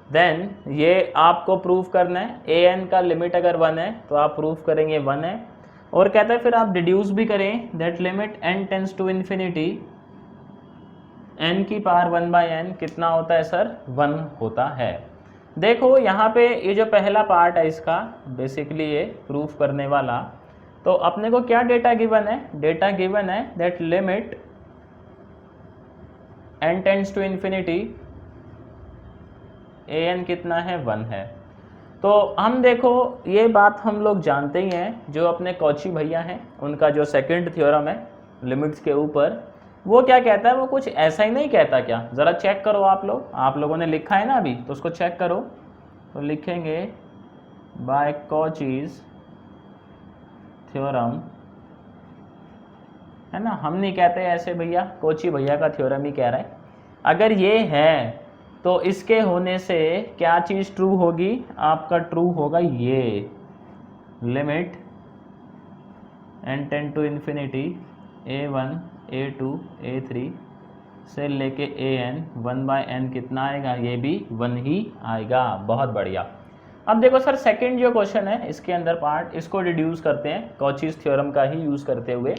then ये आपको प्रूव करना है। an का लिमिट अगर 1 है तो आप प्रूव करेंगे 1 है, और कहता है फिर आप डिड्यूस भी करें that limit n tends to infinity n की पावर 1 बाई n कितना होता है सर, 1 होता है। देखो यहाँ पे ये जो पहला पार्ट है इसका बेसिकली ये प्रूफ करने वाला, तो अपने को क्या डेटा गिवन है, डेटा गिवन है that limit n tends to infinity an कितना है, 1 है। तो हम देखो ये बात हम लोग जानते ही हैं, जो अपने कॉची भैया हैं उनका जो सेकंड थ्योरम है लिमिट्स के ऊपर, वो क्या कहता है, वो कुछ ऐसा ही नहीं कहता क्या, ज़रा चेक करो आप लोगों ने लिखा है ना अभी, तो उसको चेक करो। तो लिखेंगे बाय कॉचीज थ्योरम, है ना, हम नहीं कहते ऐसे भैया, कॉची भैया का थ्योरम ही कह रहा है। अगर ये है तो इसके होने से क्या चीज़ ट्रू होगी, आपका ट्रू होगा ये limit n tend to infinity a1 a2 a3 से लेके an 1 बाय n कितना आएगा, ये भी 1 ही आएगा। बहुत बढ़िया। अब देखो सर सेकंड जो क्वेश्चन है इसके अंदर पार्ट, इसको डिड्यूस करते हैं कॉचीज थ्योरम का ही यूज़ करते हुए।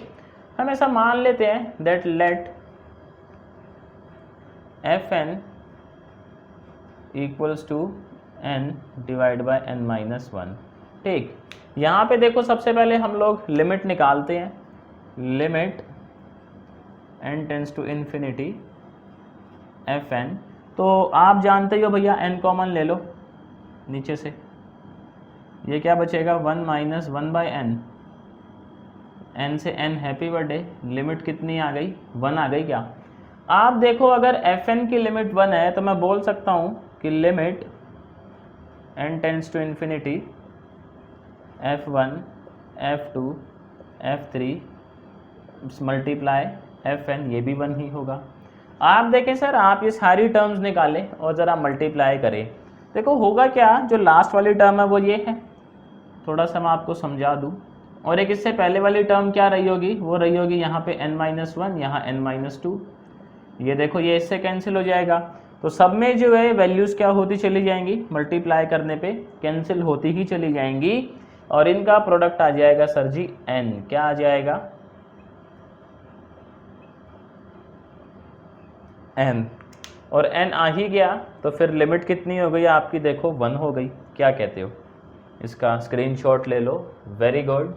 हम ऐसा मान लेते हैं that let fn equals to n divide by n minus 1। ठीक, यहाँ पे देखो सबसे पहले हम लोग लिमिट निकालते हैं, limit n tends to infinity fn। तो आप जानते हो भैया n कॉमन ले लो नीचे से, ये क्या बचेगा 1 माइनस 1 बाई n से n हैप्पी बर्थडे, लिमिट कितनी आ गई, 1 आ गई क्या। आप देखो अगर fn की लिमिट 1 है तो मैं बोल सकता हूँ कि limit n tends to infinity f1 f2 f3 multiply fn, ये भी 1 ही होगा। आप देखें सर, आप ये सारी टर्म्स निकालें और ज़रा मल्टीप्लाई करें। देखो होगा क्या, जो लास्ट वाली टर्म है वो ये है, थोड़ा सा मैं आपको समझा दूँ। और एक इससे पहले वाली टर्म क्या रही होगी, वो रही होगी यहाँ पे n-1, यहाँ n-2। ये देखो ये इससे कैंसिल हो जाएगा। तो सब में जो है वैल्यूज़ क्या होती चली जाएंगी, मल्टीप्लाई करने पे कैंसिल होती ही चली जाएंगी, और इनका प्रोडक्ट आ जाएगा सर जी n। क्या आ जाएगा, n। और n आ ही गया तो फिर लिमिट कितनी हो गई आपकी, देखो 1 हो गई। क्या कहते हो, इसका स्क्रीनशॉट ले लो। Very good.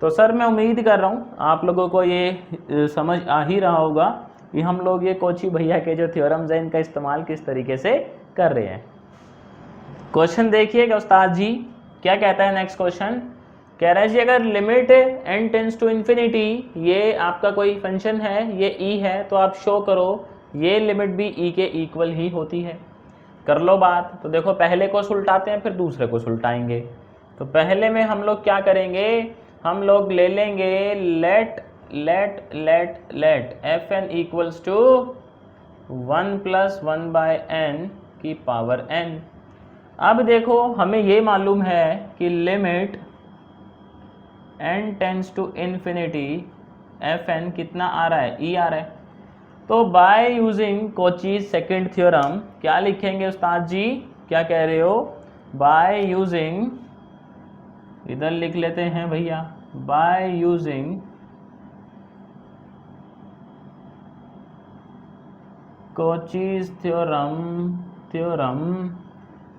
तो सर मैं उम्मीद कर रहा हूँ आप लोगों को ये समझ आ ही रहा होगा कि हम लोग ये कोची भैया के जो थ्योरम्स हैं इनका इस्तेमाल किस तरीके से कर रहे हैं। क्वेश्चन देखिएगा उस्ताद जी, क्या कहता है नेक्स्ट क्वेश्चन। कह रहा है जी अगर limit n tends to infinity, ये आपका कोई फंक्शन है, ये e है, तो आप शो करो ये लिमिट भी e के इक्वल ही होती है। कर लो बात। तो देखो पहले को सुलटाते हैं फिर दूसरे को सुलटाएंगे। तो पहले में हम लोग क्या करेंगे, हम लोग ले लेंगे late fn equals to 1 + 1/n की पावर n। अब देखो हमें ये मालूम है कि limit n tends to infinity fn कितना आ रहा है, e आ रहा है। तो बाय यूजिंग कोचीज सेकंड थ्योरम क्या लिखेंगे उस्ताद जी, क्या कह रहे हो, बाय यूजिंग, इधर लिख लेते हैं भैया, बाय यूजिंग कोचीज थ्योरम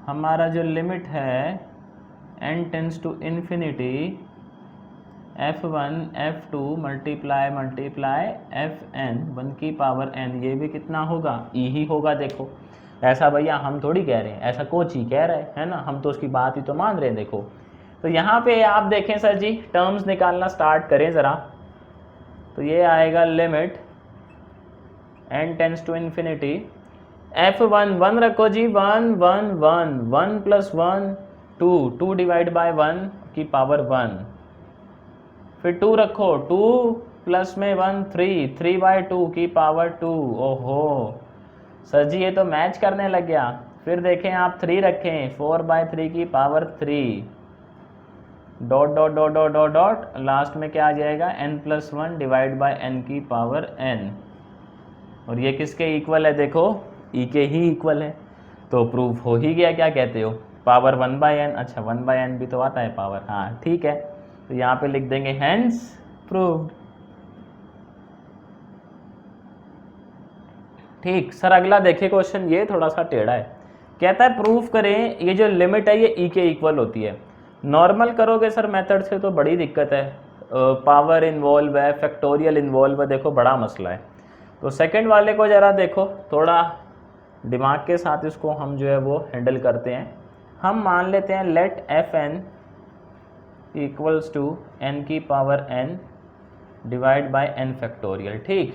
हमारा जो लिमिट है n tends to infinity f1 f2 multiply fn 1 की पावर n, ये भी कितना होगा, e ही होगा। देखो ऐसा भैया हम थोड़ी कह रहे हैं, ऐसा कोच ही कह रहे है ना, हम तो उसकी बात ही तो मान रहे हैं। देखो तो यहाँ पे आप देखें सर जी, टर्म्स निकालना स्टार्ट करें ज़रा। तो ये आएगा limit n tends to infinity f1 1 रखो जी, 1 1 1 1 + 1 2 2 डिवाइड बाय 1 की पावर 1, फिर 2 रखो, 2 प्लस में 1 3 3/2 की पावर 2। ओहो सर जी ये तो मैच करने लग गया। फिर देखें आप 3 रखें, 4/3 की power 3 dot dot dot dot dot dot, last में क्या आ जाएगा, n+1 डिवाइड बाय n की पावर n। और ये किसके इक्वल है, देखो e के ही इक्वल है। तो प्रूफ हो ही गया। क्या कहते हो, पावर 1/n, अच्छा 1/n भी तो आता है पावर, हाँ ठीक है। तो यहाँ पे लिख देंगे हेंस प्रूव्ड। ठीक सर, अगला देखिए क्वेश्चन, ये थोड़ा सा टेढ़ा है। कहता है प्रूफ करें ये जो लिमिट है ये e के इक्वल होती है। नॉर्मल करोगे सर मेथड से तो बड़ी दिक्कत है, पावर इन्वॉल्व है, फैक्टोरियल इन्वॉल्व है, देखो बड़ा मसला है। तो सेकंड वाले को ज़रा देखो, थोड़ा दिमाग के साथ इसको हम जो है वो हैंडल करते हैं। हम मान लेते हैं let fn equals to n की power n divide by n factorial. ठीक,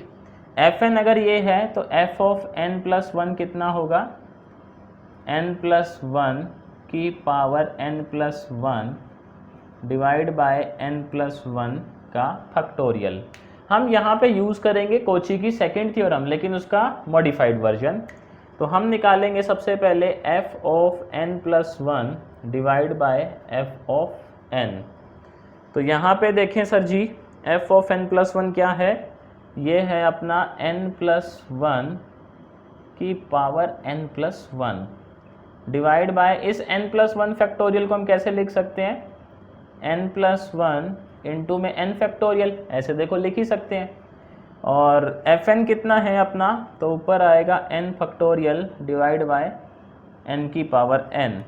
fn अगर ये है तो f ऑफ n+1 कितना होगा, n+1 की power n+1 divide by n+1 का फैक्टोरियल। हम यहाँ पे यूज़ करेंगे कोची की सेकंड थ्योरम, लेकिन उसका मॉडिफाइड वर्जन। तो हम निकालेंगे सबसे पहले f ऑफ n+1 divide by f of n। तो यहाँ पे देखें सर जी, f ऑफ n+1 क्या है, ये है अपना n+1 की पावर n+1 डिवाइड बाय, इस n+1 फैक्टोरियल को हम कैसे लिख सकते हैं, n+1 इंटू में n फैक्टोरियल, ऐसे देखो लिख ही सकते हैं। और fn कितना है अपना, तो ऊपर आएगा n factorial divide by n की पावर n।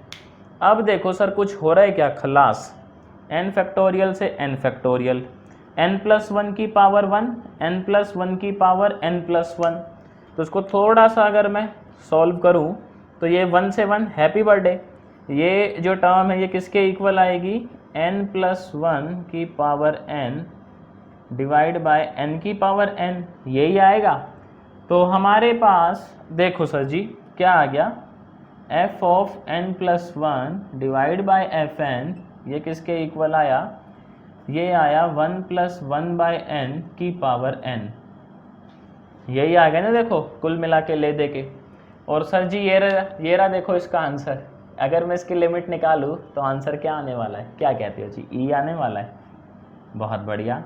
अब देखो सर कुछ हो रहा है क्या, खलास, n फैक्टोरियल से n फैक्टोरियल, n+1 की पावर 1, n+1 की पावर n+1। तो इसको थोड़ा सा अगर मैं सॉल्व करूं तो ये 1 से 1 हैप्पी बर्थडे, ये जो टर्म है ये किसके इक्वल आएगी, n+1 की power n divide by n की पावर n, यही आएगा। तो हमारे पास देखो सर जी क्या आ गया, f ऑफ n+1 डिवाइड बाय fn, ये किसके इक्वल आया, ये आया 1 + 1/n की पावर n। यही आ गया ना, देखो कुल मिला के ले दे के। और सर जी ये रहा देखो इसका आंसर। अगर मैं इसकी लिमिट निकालूँ तो आंसर क्या आने वाला है, क्या कहते हो जी? ई आने वाला है। बहुत बढ़िया।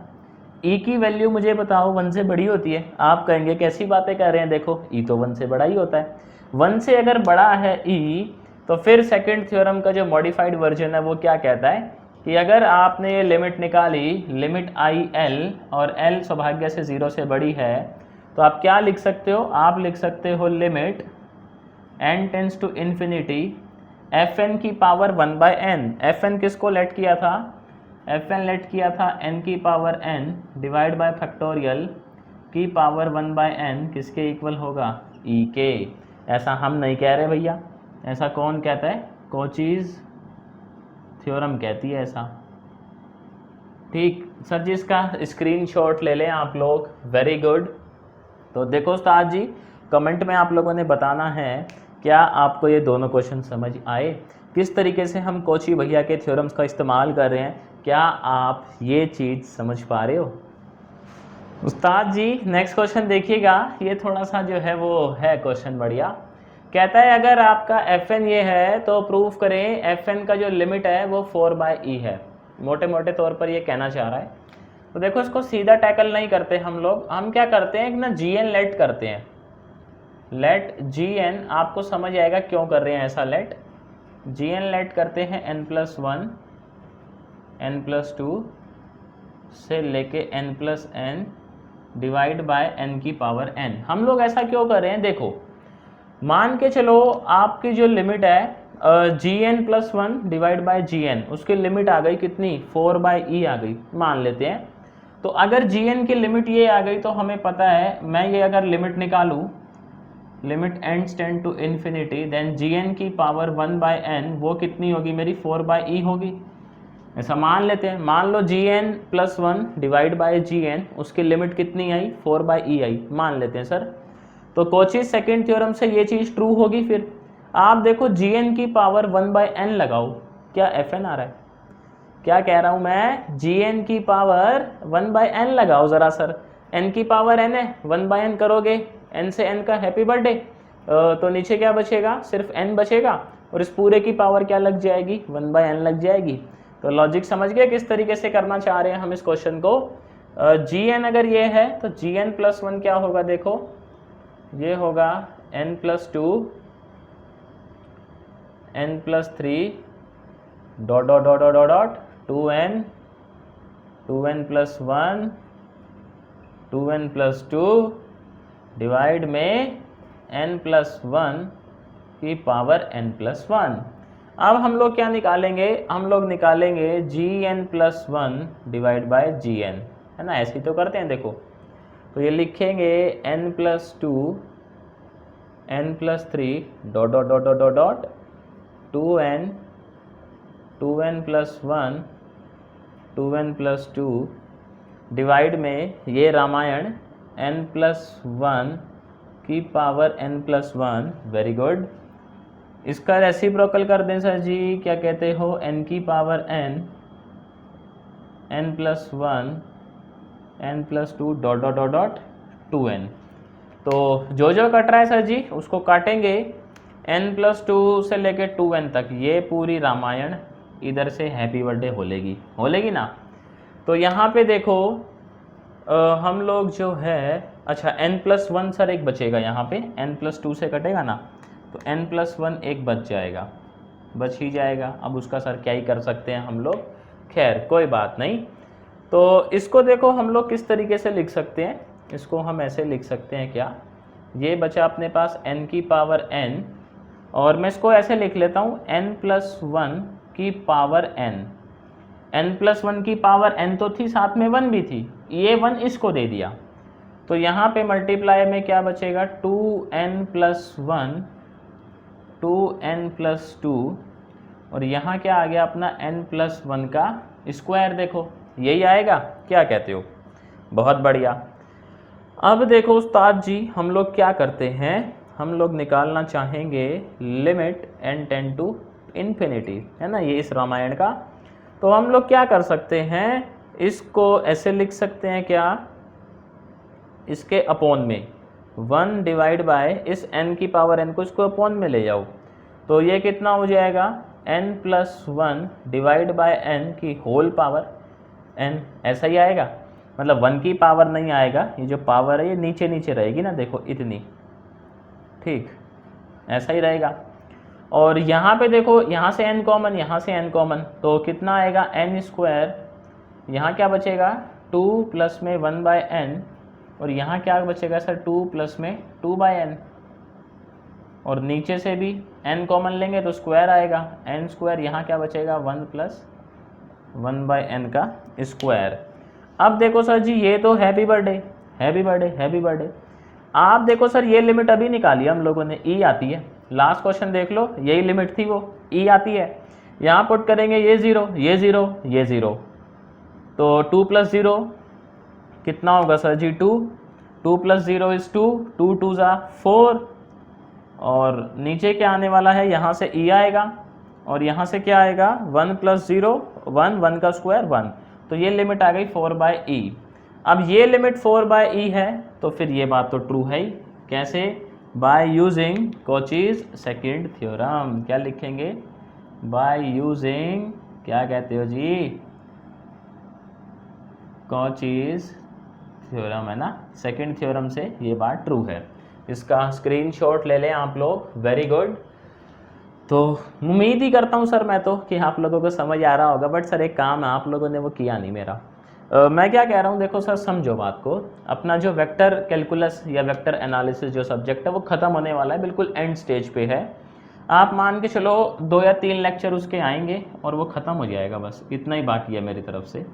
ई की वैल्यू मुझे बताओ 1 से बड़ी होती है। आप कहेंगे कैसी बातें कर रहे हैं, देखो ई तो 1 से बड़ा ही होता है। 1 से अगर बड़ा है ई, तो फिर सेकंड थ्योरम का जो मॉडिफाइड वर्जन है वो क्या कहता है कि अगर आपने ये लिमिट निकाली, लिमिट आई एल, और एल सौभाग्य से 0 से बड़ी है, तो आप क्या लिख सकते हो? आप लिख सकते हो limit n tends to infinity F N की पावर 1/n। एफ एन किसको लेट किया था? एफ एन लेट किया था n की power n divide by factorial की पावर 1/n किसके इक्वल होगा? e के। ऐसा हम नहीं कह रहे भैया, ऐसा कौन कहता है? कोचीज थ्योरम कहती है ऐसा। ठीक सर जी, इसका स्क्रीनशॉट ले लें आप लोग। Very good. तो देखो उस्ताद जी, कमेंट में आप लोगों ने बताना है क्या आपको ये दोनों क्वेश्चन समझ आए, किस तरीके से हम कोची भैया के थ्योरम्स का इस्तेमाल कर रहे हैं, क्या आप ये चीज़ समझ पा रहे हो? उस्ताद जी नेक्स्ट क्वेश्चन देखिएगा, ये थोड़ा सा जो है वो है क्वेश्चन बढ़िया। कहता है अगर आपका एफ एन ये है तो प्रूफ करें एफ एन का जो लिमिट है वो 4/e है। मोटे मोटे तौर पर ये कहना चाह रहा है। तो देखो इसको सीधा टैकल नहीं करते हम लोग, हम क्या करते हैं ना, जी एन लेट करते हैं। लेट जी एन, आपको समझ आएगा क्यों कर रहे हैं ऐसा। लेट जी एन लेट करते हैं n+1 n+2 से लेके n+n डिवाइड बाय n की पावर n। हम लोग ऐसा क्यों कर रहे हैं? देखो मान के चलो आपकी जो लिमिट है gn+1 डिवाइड बाय gn, उसकी लिमिट आ गई कितनी? 4/e आ गई, मान लेते हैं। तो अगर gn की लिमिट ये आ गई तो हमें पता है, मैं ये अगर लिमिट निकालूं, limit n tend to infinity, then gn की पावर 1/n वो कितनी होगी मेरी? 4/e होगी। ऐसा मान लेते हैं। मान लो gn+1 डिवाइड बाय gn, उसकी लिमिट कितनी आई? 4/e आई, मान लेते हैं सर। तो कोची सेकंड थ्योरम से ये चीज़ ट्रू होगी। फिर आप देखो gn की पावर 1/n लगाओ, क्या fn आ रहा है? क्या कह रहा हूँ मैं? gn की पावर 1/n लगाओ ज़रा सर। n की पावर n है, 1/n करोगे, n से n का हैप्पी बर्थडे, तो नीचे क्या बचेगा? सिर्फ n बचेगा, और इस पूरे की पावर क्या लग जाएगी? 1/n लग जाएगी। तो लॉजिक समझ गए किस तरीके से करना चाह रहे हैं हम इस क्वेश्चन को। gn अगर ये है तो gn+1 क्या होगा? देखो ये होगा n+2 n+3 dot dot dot dot dot 2n 2n+1 2n+2 divide में n+1 की पावर n+1। अब हम लोग क्या निकालेंगे? हम लोग निकालेंगे gn+1 डिवाइड बाय gn, है ना? ऐसे ही तो करते हैं। देखो तो ये लिखेंगे n+2 n+3 dot dot dot dot dot 2n 2n+1 2n+2 divide में ये रामायण n+1 की पावर n+1। Very good. इसका रेसिप्रोकल कर दें सर जी, क्या कहते हो? n की power n n+1 n+2 dot dot dot dot 2n। तो जो जो कट रहा है सर जी उसको काटेंगे n+2 से लेके 2n तक, ये पूरी रामायण इधर से हैप्पी बर्थडे होलेगी ना। तो यहाँ पे देखो हम लोग जो है, अच्छा n+1 सर एक बचेगा यहाँ पे, n+2 से कटेगा ना, तो n+1 एक बच जाएगा, बच ही जाएगा। अब उसका सर क्या ही कर सकते हैं हम लोग, खैर कोई बात नहीं। तो इसको देखो हम लोग किस तरीके से लिख सकते हैं, इसको हम ऐसे लिख सकते हैं, क्या ये बचा अपने पास n की पावर n, और मैं इसको ऐसे लिख लेता हूँ n+1 की पावर n। n+1 की पावर n तो थी, साथ में 1 भी थी, ये 1 इसको दे दिया, तो यहाँ पे मल्टीप्लाई में क्या बचेगा? 2n+1 2n+2, और यहाँ क्या आ गया अपना n+1 का स्क्वायर। देखो यही आएगा, क्या कहते हो? बहुत बढ़िया। अब देखो उस्ताद जी हम लोग क्या करते हैं, हम लोग निकालना चाहेंगे limit n tend to infinity, है ना, ये इस रामायण का। तो हम लोग क्या कर सकते हैं, इसको ऐसे लिख सकते हैं, क्या इसके अपोन में 1 डिवाइड बाय इस n की पावर n को इसको अपॉन में ले जाओ, तो ये कितना हो जाएगा n+1 डिवाइड बाय n की होल पावर n, ऐसा ही आएगा। मतलब 1 की पावर नहीं आएगा, ये जो पावर है ये नीचे नीचे रहेगी ना, देखो इतनी, ठीक, ऐसा ही रहेगा। और यहाँ पे देखो, यहाँ से n कॉमन, यहाँ से n कॉमन, तो कितना आएगा n², यहाँ क्या बचेगा 2 प्लस में 1/n, और यहाँ क्या बचेगा सर 2 प्लस में 2/n, और नीचे से भी n कॉमन लेंगे तो स्क्वायर आएगा, n², यहाँ क्या बचेगा 1 प्लस 1/n का स्क्वायर। अब देखो सर जी ये तो happy birthday, happy birthday, happy birthday. आप देखो सर ये लिमिट अभी निकाली हम लोगों ने, ई आती है, लास्ट क्वेश्चन देख लो, यही लिमिट थी वो, ई आती है। यहाँ पुट करेंगे ये 0, ये 0, ये 0, तो 2 + 0 कितना होगा सर जी 2, 2 + 0 इज़ 2, 2 2 ज़ा 4, और नीचे क्या आने वाला है, यहाँ से ई आएगा, और यहाँ से क्या आएगा 1 + 0 1, 1 का स्क्वायर 1, तो ये लिमिट आ गई 4/e। अब ये लिमिट 4/e है, तो फिर ये बात तो ट्रू है ही। कैसे? Bye using Cauchy's second theorem. क्या लिखेंगे? बाय यूजिंग, क्या कहते हो जी, कॉचीज थ्योरम, है ना, सेकंड थ्योरम से ये बात ट्रू है। इसका स्क्रीनशॉट ले लें आप लोग, वेरी गुड। तो उम्मीद ही करता हूँ सर मैं तो कि आप लोगों को समझ आ रहा होगा, बट सर एक काम है, आप लोगों ने वो किया नहीं मेरा। मैं क्या कह रहा हूँ, देखो सर समझो बात को, अपना जो वेक्टर कैलकुलस या वेक्टर एनालिसिस जो सब्जेक्ट है वो ख़त्म होने वाला है, बिल्कुल एंड स्टेज पे है। आप मान के चलो 2 या 3 लेक्चर उसके आएंगे और वो ख़त्म हो जाएगा, बस इतना ही बाकी है मेरी तरफ से।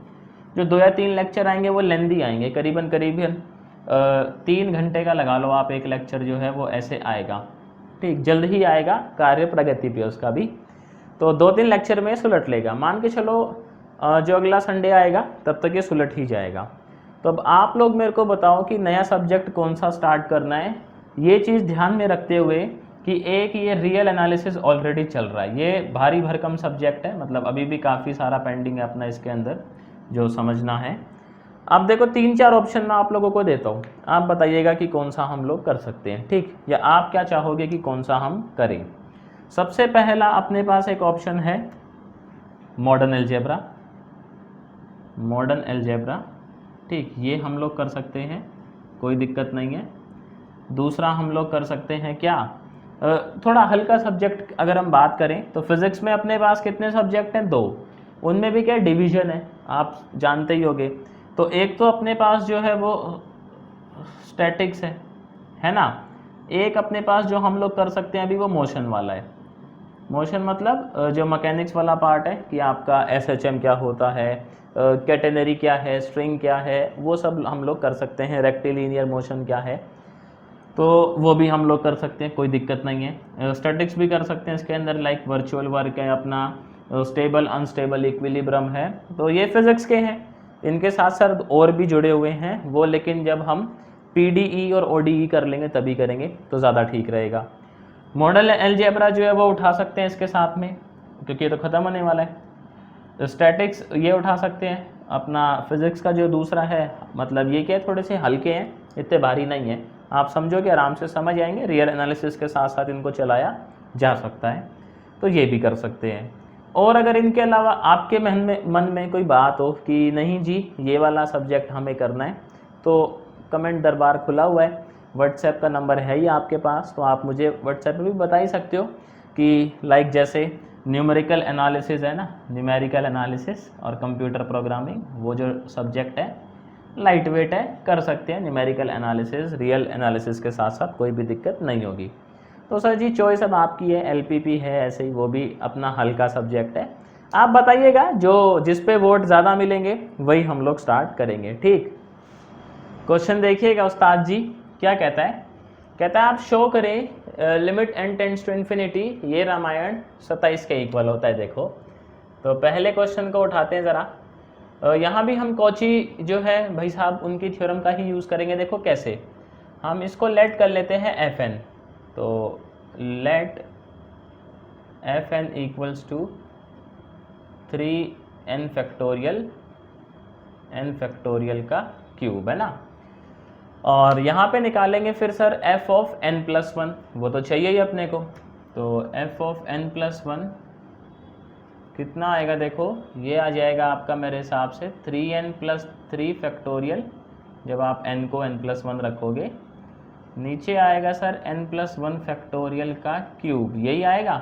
जो 2 या 3 लेक्चर आएंगे वो लेंदी आएंगे, करीबन 3 घंटे का लगा लो आप, एक लेक्चर जो है वो ऐसे आएगा, ठीक, जल्द ही आएगा, कार्य प्रगति पे उसका भी। तो 2-3 लेक्चर में सुलट लेगा, मान के चलो जो अगला संडे आएगा तब तक ये सुलट ही जाएगा। तो अब आप लोग मेरे को बताओ कि नया सब्जेक्ट कौन सा स्टार्ट करना है, ये चीज़ ध्यान में रखते हुए कि एक ये रियल एनालिसिस ऑलरेडी चल रहा है, ये भारी भरकम सब्जेक्ट है, मतलब अभी भी काफ़ी सारा पेंडिंग है अपना इसके अंदर जो समझना है। अब देखो 3-4 ऑप्शन मैं आप लोगों को देता हूँ, आप बताइएगा कि कौन सा हम लोग कर सकते हैं, ठीक, या आप क्या चाहोगे कि कौन सा हम करें। सबसे पहला अपने पास एक ऑप्शन है मॉडर्न अलजेब्रा, मॉडर्न अलजेब्रा, ठीक, ये हम लोग कर सकते हैं, कोई दिक्कत नहीं है। दूसरा हम लोग कर सकते हैं क्या, थोड़ा हल्का सब्जेक्ट अगर हम बात करें तो फिज़िक्स में अपने पास कितने सब्जेक्ट हैं, 2, उनमें भी क्या डिवीज़न है, आप जानते ही होंगे। तो एक तो अपने पास जो है वो स्टैटिक्स है ना, एक अपने पास जो हम लोग कर सकते हैं अभी वो मोशन वाला है। मोशन मतलब जो मैकेनिक्स वाला पार्ट है कि आपका SHM क्या होता है, कैटेनरी क्या है, स्ट्रिंग क्या है, वो सब हम लोग कर सकते हैं। रेक्टिलिनियर मोशन क्या है, तो वो भी हम लोग कर सकते हैं, कोई दिक्कत नहीं है। स्टैटिक्स भी कर सकते हैं इसके अंदर, लाइक वर्चुअल वर्क है अपना, स्टेबल अनस्टेबल इक्विलिब्रियम है, तो ये फिज़िक्स के हैं। इनके साथ साथ और भी जुड़े हुए हैं वो, लेकिन जब हम PDE और ODE कर लेंगे तभी करेंगे तो ज़्यादा ठीक रहेगा। मॉडल अलजेब्रा जो है वो उठा सकते हैं इसके साथ में, क्योंकि ये तो ख़त्म होने वाला है। स्टैटिक्स ये उठा सकते हैं, अपना फिज़िक्स का जो दूसरा है, मतलब ये क्या, थोड़े से हल्के हैं, इतने भारी नहीं है, आप समझो कि आराम से समझ आएंगे, रियल एनालिसिस के साथ साथ इनको चलाया जा सकता है, तो ये भी कर सकते हैं। और अगर इनके अलावा आपके मन में कोई बात हो कि नहीं जी ये वाला सब्जेक्ट हमें करना है, तो कमेंट दरबार खुला हुआ है, व्हाट्सएप का नंबर है ही आपके पास, तो आप मुझे व्हाट्सएप पे भी बता ही सकते हो कि लाइक जैसे न्यूमेरिकल एनालिसिस है ना, न्यूमेरिकल एनालिसिस और कंप्यूटर प्रोग्रामिंग, वो जो सब्जेक्ट है लाइट वेट है, कर सकते हैं न्यूमेरिकल एनालिसिस, रियल एनालिसिस के साथ साथ, कोई भी दिक्कत नहीं होगी। तो सर जी चॉइस अब आपकी है, LPP है ऐसे ही, वो भी अपना हल्का सब्जेक्ट है, आप बताइएगा जो जिस पे वोट ज़्यादा मिलेंगे वही हम लोग स्टार्ट करेंगे, ठीक। क्वेश्चन देखिएगा उस्ताद जी क्या कहता है, कहता है आप शो करें limit n tends to infinity, ये रामायण 27 के इक्वल होता है। देखो तो पहले क्वेश्चन को उठाते हैं ज़रा, यहाँ भी हम कॉची जो है भाई साहब उनकी थ्योरम का ही यूज़ करेंगे। देखो कैसे, हम इसको लेट कर लेते हैं Fn, तो let Fn equals to 3n factorial, n factorial का क्यूब, है ना। और यहाँ पे निकालेंगे फिर sir f of n plus one, वो तो चाहिए ही अपने को। तो f of n plus one कितना आएगा, देखो ये आ जाएगा आपका मेरे हिसाब से 3n प्लस 3 फैक्टोरियल, जब आप n को n प्लस वन रखोगे, नीचे आएगा sir n plus one factorial का क्यूब, यही आएगा।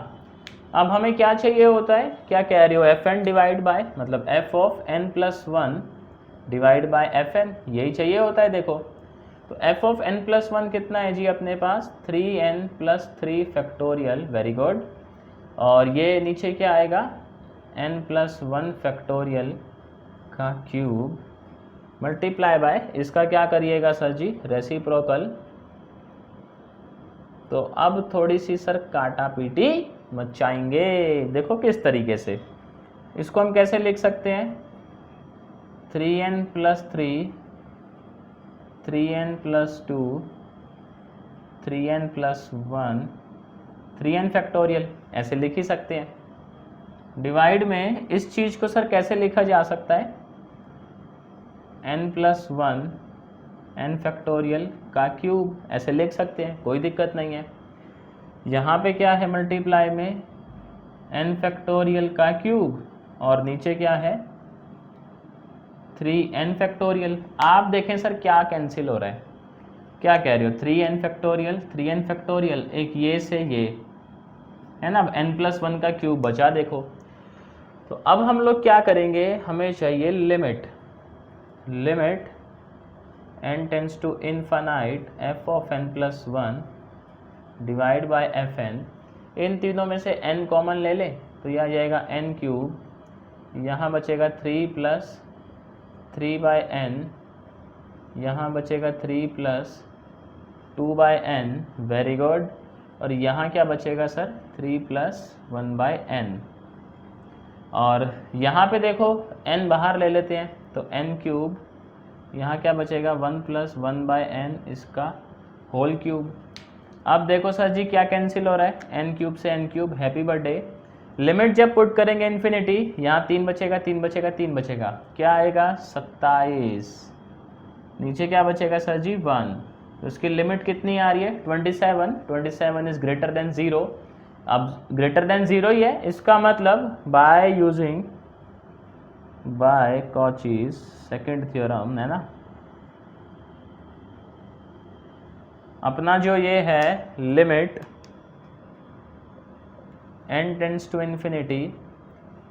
अब हमें क्या चाहिए होता है, क्या कह रहे हो, fn डिवाइड बाय, मतलब f of n plus one divide by fn, यही चाहिए होता है। देखो तो f of n plus one कितना है जी अपने पास, 3n plus 3 factorial, very good. और ये नीचे क्या आएगा, n प्लस वन फैक्टोरियल का क्यूब मल्टीप्लाई बाय, इसका क्या करिएगा सर जी, रेसिप्रोकल। तो अब थोड़ी सी सर काटा पीटी मचाएंगे, देखो किस तरीके से। इसको हम कैसे लिख सकते हैं, 3n plus 3, 3n plus 2, 3n plus 1, 3n factorial, ऐसे लिख ही सकते हैं। डिवाइड में इस चीज़ को सर कैसे लिखा जा सकता है, n plus one n factorial का क्यूब, ऐसे लिख सकते हैं, कोई दिक्कत नहीं है। यहाँ पे क्या है, मल्टीप्लाई में n फैक्टोरियल का क्यूब, और नीचे क्या है 3n फैक्टोरियल। आप देखें सर क्या कैंसिल हो रहा है, क्या कह रहे हो, 3n फैक्टोरियल 3n फैक्टोरियल, एक ये से ये है ना, अब n प्लस वन का क्यूब बचा, देखो। तो अब हम लोग क्या करेंगे, हमें चाहिए limit, limit n tends to infinite f of n plus one divide by fn। इन तीनों में से n कॉमन ले लें तो यह आ जाएगा n क्यूब, यहाँ बचेगा 3 प्लस 3 बाय n, यहाँ बचेगा 3 plus 2 by n, very good. और यहाँ क्या बचेगा सर, 3 प्लस 1 बाय n। और यहाँ पे देखो n बाहर ले लेते हैं तो n क्यूब, यहाँ क्या बचेगा 1 प्लस 1 बाय n, इसका होल क्यूब। अब देखो सर जी क्या कैंसिल हो रहा है, n क्यूब से n cube, happy birthday. Limit जब पुट करेंगे इन्फिनिटी, यहाँ 3 बचेगा 3 बचेगा 3 बचेगा, क्या आएगा 27, नीचे क्या बचेगा सर जी 1। तो इसकी लिमिट कितनी आ रही है 27, 27 इज ग्रेटर देन 0। अब ग्रेटर देन 0 ही है, इसका मतलब by using by Cauchy's second theorem, है ना, अपना जो ये है limit n tends to infinity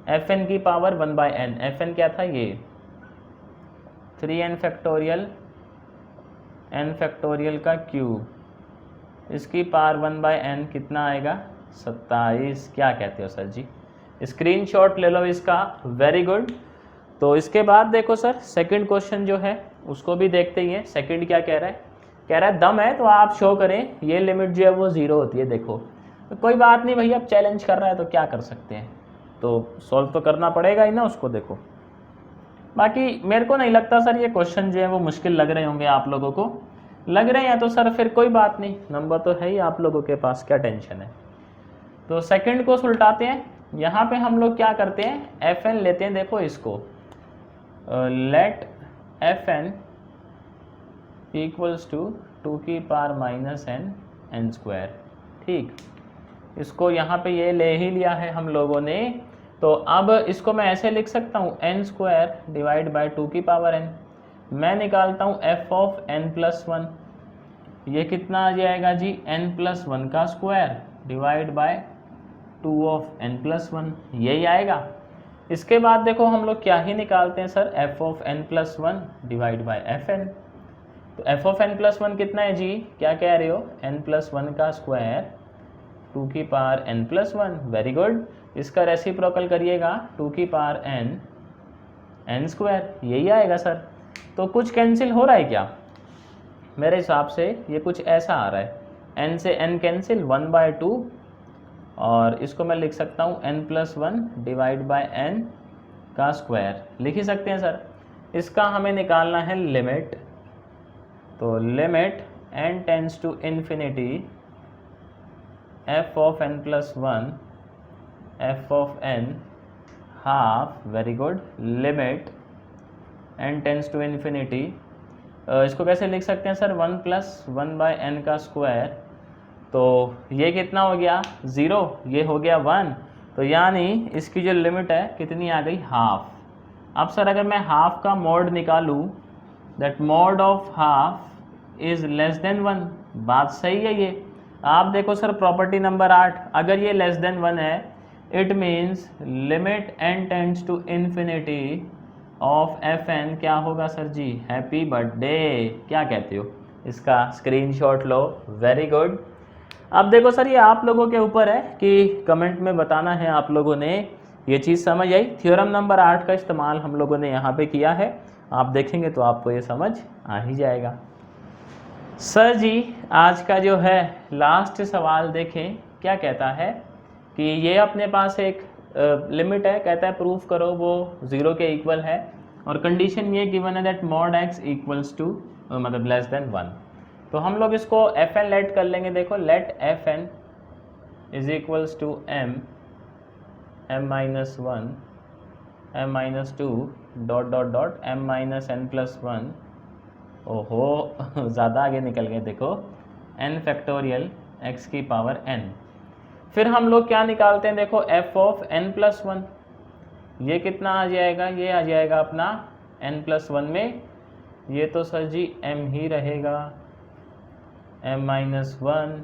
fn की पावर 1 बाय n, fn क्या था ये 3n फैक्टोरियल n फैक्टोरियल का क्यूब, इसकी पावर 1 बाय n कितना आएगा 27। क्या कहते हो सर जी, स्क्रीनशॉट ले लो इसका, वेरी गुड। तो इसके बाद देखो सर सेकंड क्वेश्चन जो है उसको भी देखते ही हैं। सेकंड क्या कह रहा है, कह रहा है दम है तो आप शो करें ये लिमिट जो है वो 0 होती है। देखो तो कोई बात नहीं भैया, अब चैलेंज कर रहा है तो क्या कर सकते हैं, तो सॉल्व तो करना पड़ेगा ही ना उसको। देखो बाकी मेरे को नहीं लगता सर ये क्वेश्चन जो है वो मुश्किल लग रहे होंगे आप लोगों को, लग रहे हैं तो सर फिर कोई बात नहीं, नंबर तो है ही आप लोगों के पास, क्या टेंशन है। तो सेकंड को उल्टाते हैं, यहाँ पे हम लोग क्या करते हैं fn लेते हैं, देखो इसको लेट fn इक्वल्स टू 2 की पावर माइनस n स्क्वायर, ठीक। इसको यहाँ पे ये ले ही लिया है हम लोगों ने, तो अब इसको मैं ऐसे लिख सकता हूँ n स्क्वायर डिवाइड बाय 2 की पावर n। मैं निकालता हूँ f of n plus one, ये कितना आ जाएगा जी n प्लस वन का square divide by 2 of n plus one, यही आएगा। इसके बाद देखो हम लोग क्या ही निकालते हैं sir, f of n plus one divide by fn। तो f of n plus one कितना है जी, क्या कह रहे हो n प्लस वन का स्क्वायर 2 की power n plus one, very good. इसका रेसिप्रोकल करिएगा 2 की पावर n स्क्वायर, यही आएगा सर। तो कुछ कैंसिल हो रहा है क्या, मेरे हिसाब से ये कुछ ऐसा आ रहा है, n से n कैंसिल 1 बाय 2, और इसको मैं लिख सकता हूँ n plus one divide by n का स्क्वायर, लिख ही सकते हैं सर। इसका हमें निकालना है लिमिट, तो limit n tends to infinity f of n plus one f of n half, very good, limit n tends to infinity इसको कैसे लिख सकते हैं सर, 1 + 1/n का स्क्वायर, तो ये कितना हो गया 0, ये हो गया 1, तो यानी इसकी जो लिमिट है कितनी आ गई, हाफ। अब सर अगर मैं हाफ का मॉड निकालूँ, that mod of half is less than 1, बात सही है ये। आप देखो सर प्रॉपर्टी नंबर 8, अगर ये लेस देन 1 है, it means limit n tends to infinity of fn क्या होगा सर जी, हैप्पी बर्थडे। क्या कहते हो, इसका स्क्रीनशॉट लो, वेरी गुड। अब देखो सर ये आप लोगों के ऊपर है कि कमेंट में बताना है आप लोगों ने ये चीज़ समझ आई। थ्योरम नंबर 8 का इस्तेमाल हम लोगों ने यहाँ पे किया है, आप देखेंगे तो आपको ये समझ आ ही जाएगा। सर जी आज का जो है लास्ट सवाल देखें, क्या कहता है कि ये अपने पास एक लिमिट है, कहता है प्रूफ करो वो 0 के इक्वल है, और कंडीशन ये गिवन है that mod x equals to मतलब लेस देन 1। तो हम लोग इसको fn लेट कर लेंगे। देखो let fn is equals to m m-1 m-2 dot dot dot m-n+1, ओहो ज़्यादा आगे निकल गए, देखो n फैक्टोरियल x की पावर n। फिर हम लोग क्या निकालते हैं, देखो f ऑफ n+1, ये कितना आ जाएगा, ये आ जाएगा अपना n+1 में, ये तो सर जी m ही रहेगा, m-1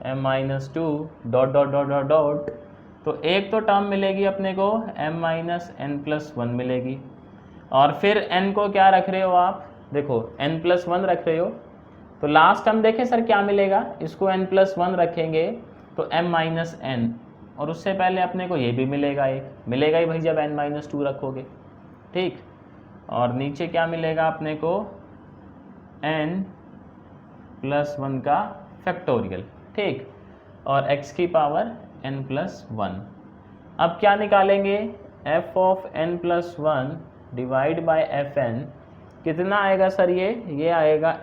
m-2 dot dot dot dot dot, तो एक तो टर्म मिलेगी अपने को m-n+1 मिलेगी, और फिर n को क्या रख रहे हो आप, देखो n+1 रख रहे हो, तो लास्ट टर्म देखें सर क्या मिलेगा, इसको n+1 रखेंगे तो m-n, और उससे पहले अपने को ये भी मिलेगा, एक मिलेगा ही भाई जब n-2 रखोगे, ठीक। और नीचे क्या मिलेगा अपने को, n+1 का फैक्टोरियल, ठीक, और x की पावर n+1। अब क्या निकालेंगे, f ऑफ n+1 डिवाइड बाय fn, कितना आएगा सर, ये आएगा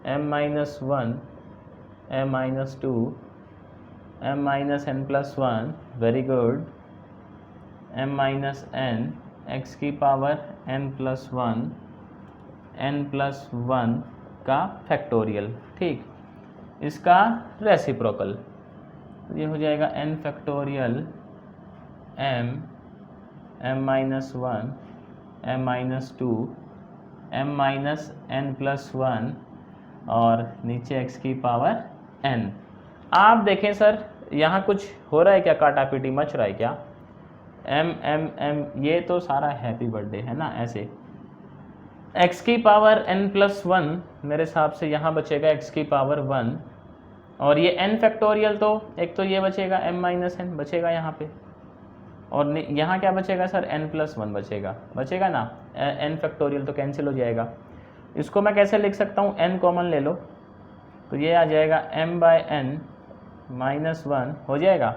m-1 m-2 m-n+1, very good, m-n x की पावर n+1 n+1 का फैक्टोरियल, ठीक, इसका रेसिप्रोकल, ये हो जाएगा n factorial m-1 m-2 m-n+1 और नीचे x की पावर n। आप देखें सर यहाँ कुछ हो रहा है क्या, काटापीटी मच रहा है क्या, m ये तो सारा हैप्पी बर्थडे है ना, ऐसे x की पावर n+1 मेरे हिसाब से यहाँ बचेगा x की पावर 1, और ये n फैक्टोरियल, तो एक तो ये बचेगा m-n बचेगा यहाँ पे, और यहाँ क्या बचेगा सर, n+1 बचेगा ना, n फैक्टोरियल तो कैंसिल हो जाएगा। इसको मैं कैसे लिख सकता हूँ, n कॉमन ले लो, तो ये आ जाएगा m/n-1 हो जाएगा,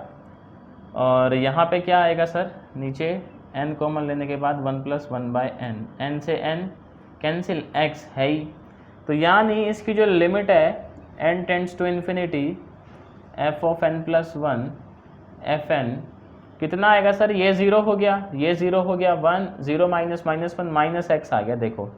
और यहाँ पे क्या आएगा सर, नीचे n कॉमन लेने के बाद 1 + 1/n, n से n कैंसिल, x है ही, तो यानी इसकी जो लिमिट है n tends to infinity f ऑफ n+1 fn कितना आएगा सर, ये 0 हो गया, ये 0 हो गया, 1 0 -1 -x आ गया, देखो।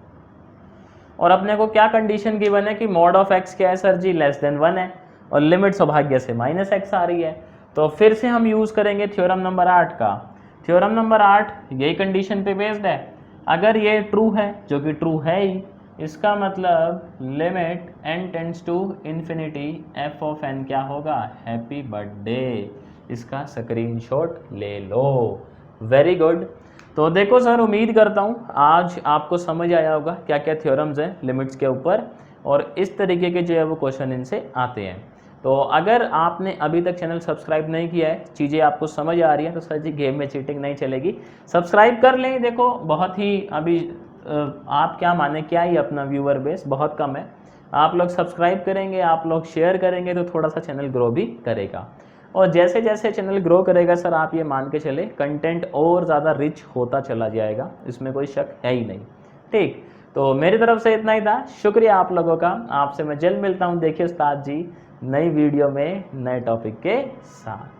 और अपने को क्या कंडीशन गिवन है कि मॉड ऑफ x क्या है सर जी, लेस देन 1 है, और लिमिट सौभाग्य से -x आ रही है, तो फिर से हम यूज़ करेंगे थ्योरम नंबर 8 का। थ्योरम नंबर 8 यही कंडीशन पे बेस्ड है, अगर ये ट्रू है, जो कि ट्रू है ही, इसका मतलब limit n tends to infinity f of n क्या होगा, हैप्पी बर्थडे। इसका स्क्रीनशॉट ले लो, वेरी गुड। तो देखो सर उम्मीद करता हूँ आज आपको समझ आया होगा क्या क्या थ्योरम्स हैं लिमिट्स के ऊपर, और इस तरीके के जो है वो क्वेश्चन इनसे आते हैं। तो अगर आपने अभी तक चैनल सब्सक्राइब नहीं किया है, चीज़ें आपको समझ आ रही हैं, तो सर जी गेम में चीटिंग नहीं चलेगी, सब्सक्राइब कर लें। देखो बहुत ही अभी आप क्या माने, क्या ही अपना व्यूअर बेस बहुत कम है, आप लोग सब्सक्राइब करेंगे, आप लोग शेयर करेंगे तो थोड़ा सा चैनल ग्रो भी करेगा, और जैसे जैसे चैनल ग्रो करेगा सर आप ये मान के चले कंटेंट और ज़्यादा रिच होता चला जाएगा, इसमें कोई शक है ही नहीं, ठीक। तो मेरी तरफ से इतना ही था, शुक्रिया आप लोगों का, आपसे मैं जल्द मिलता हूँ। देखिए उस्ताद जी नई वीडियो में नए टॉपिक के साथ।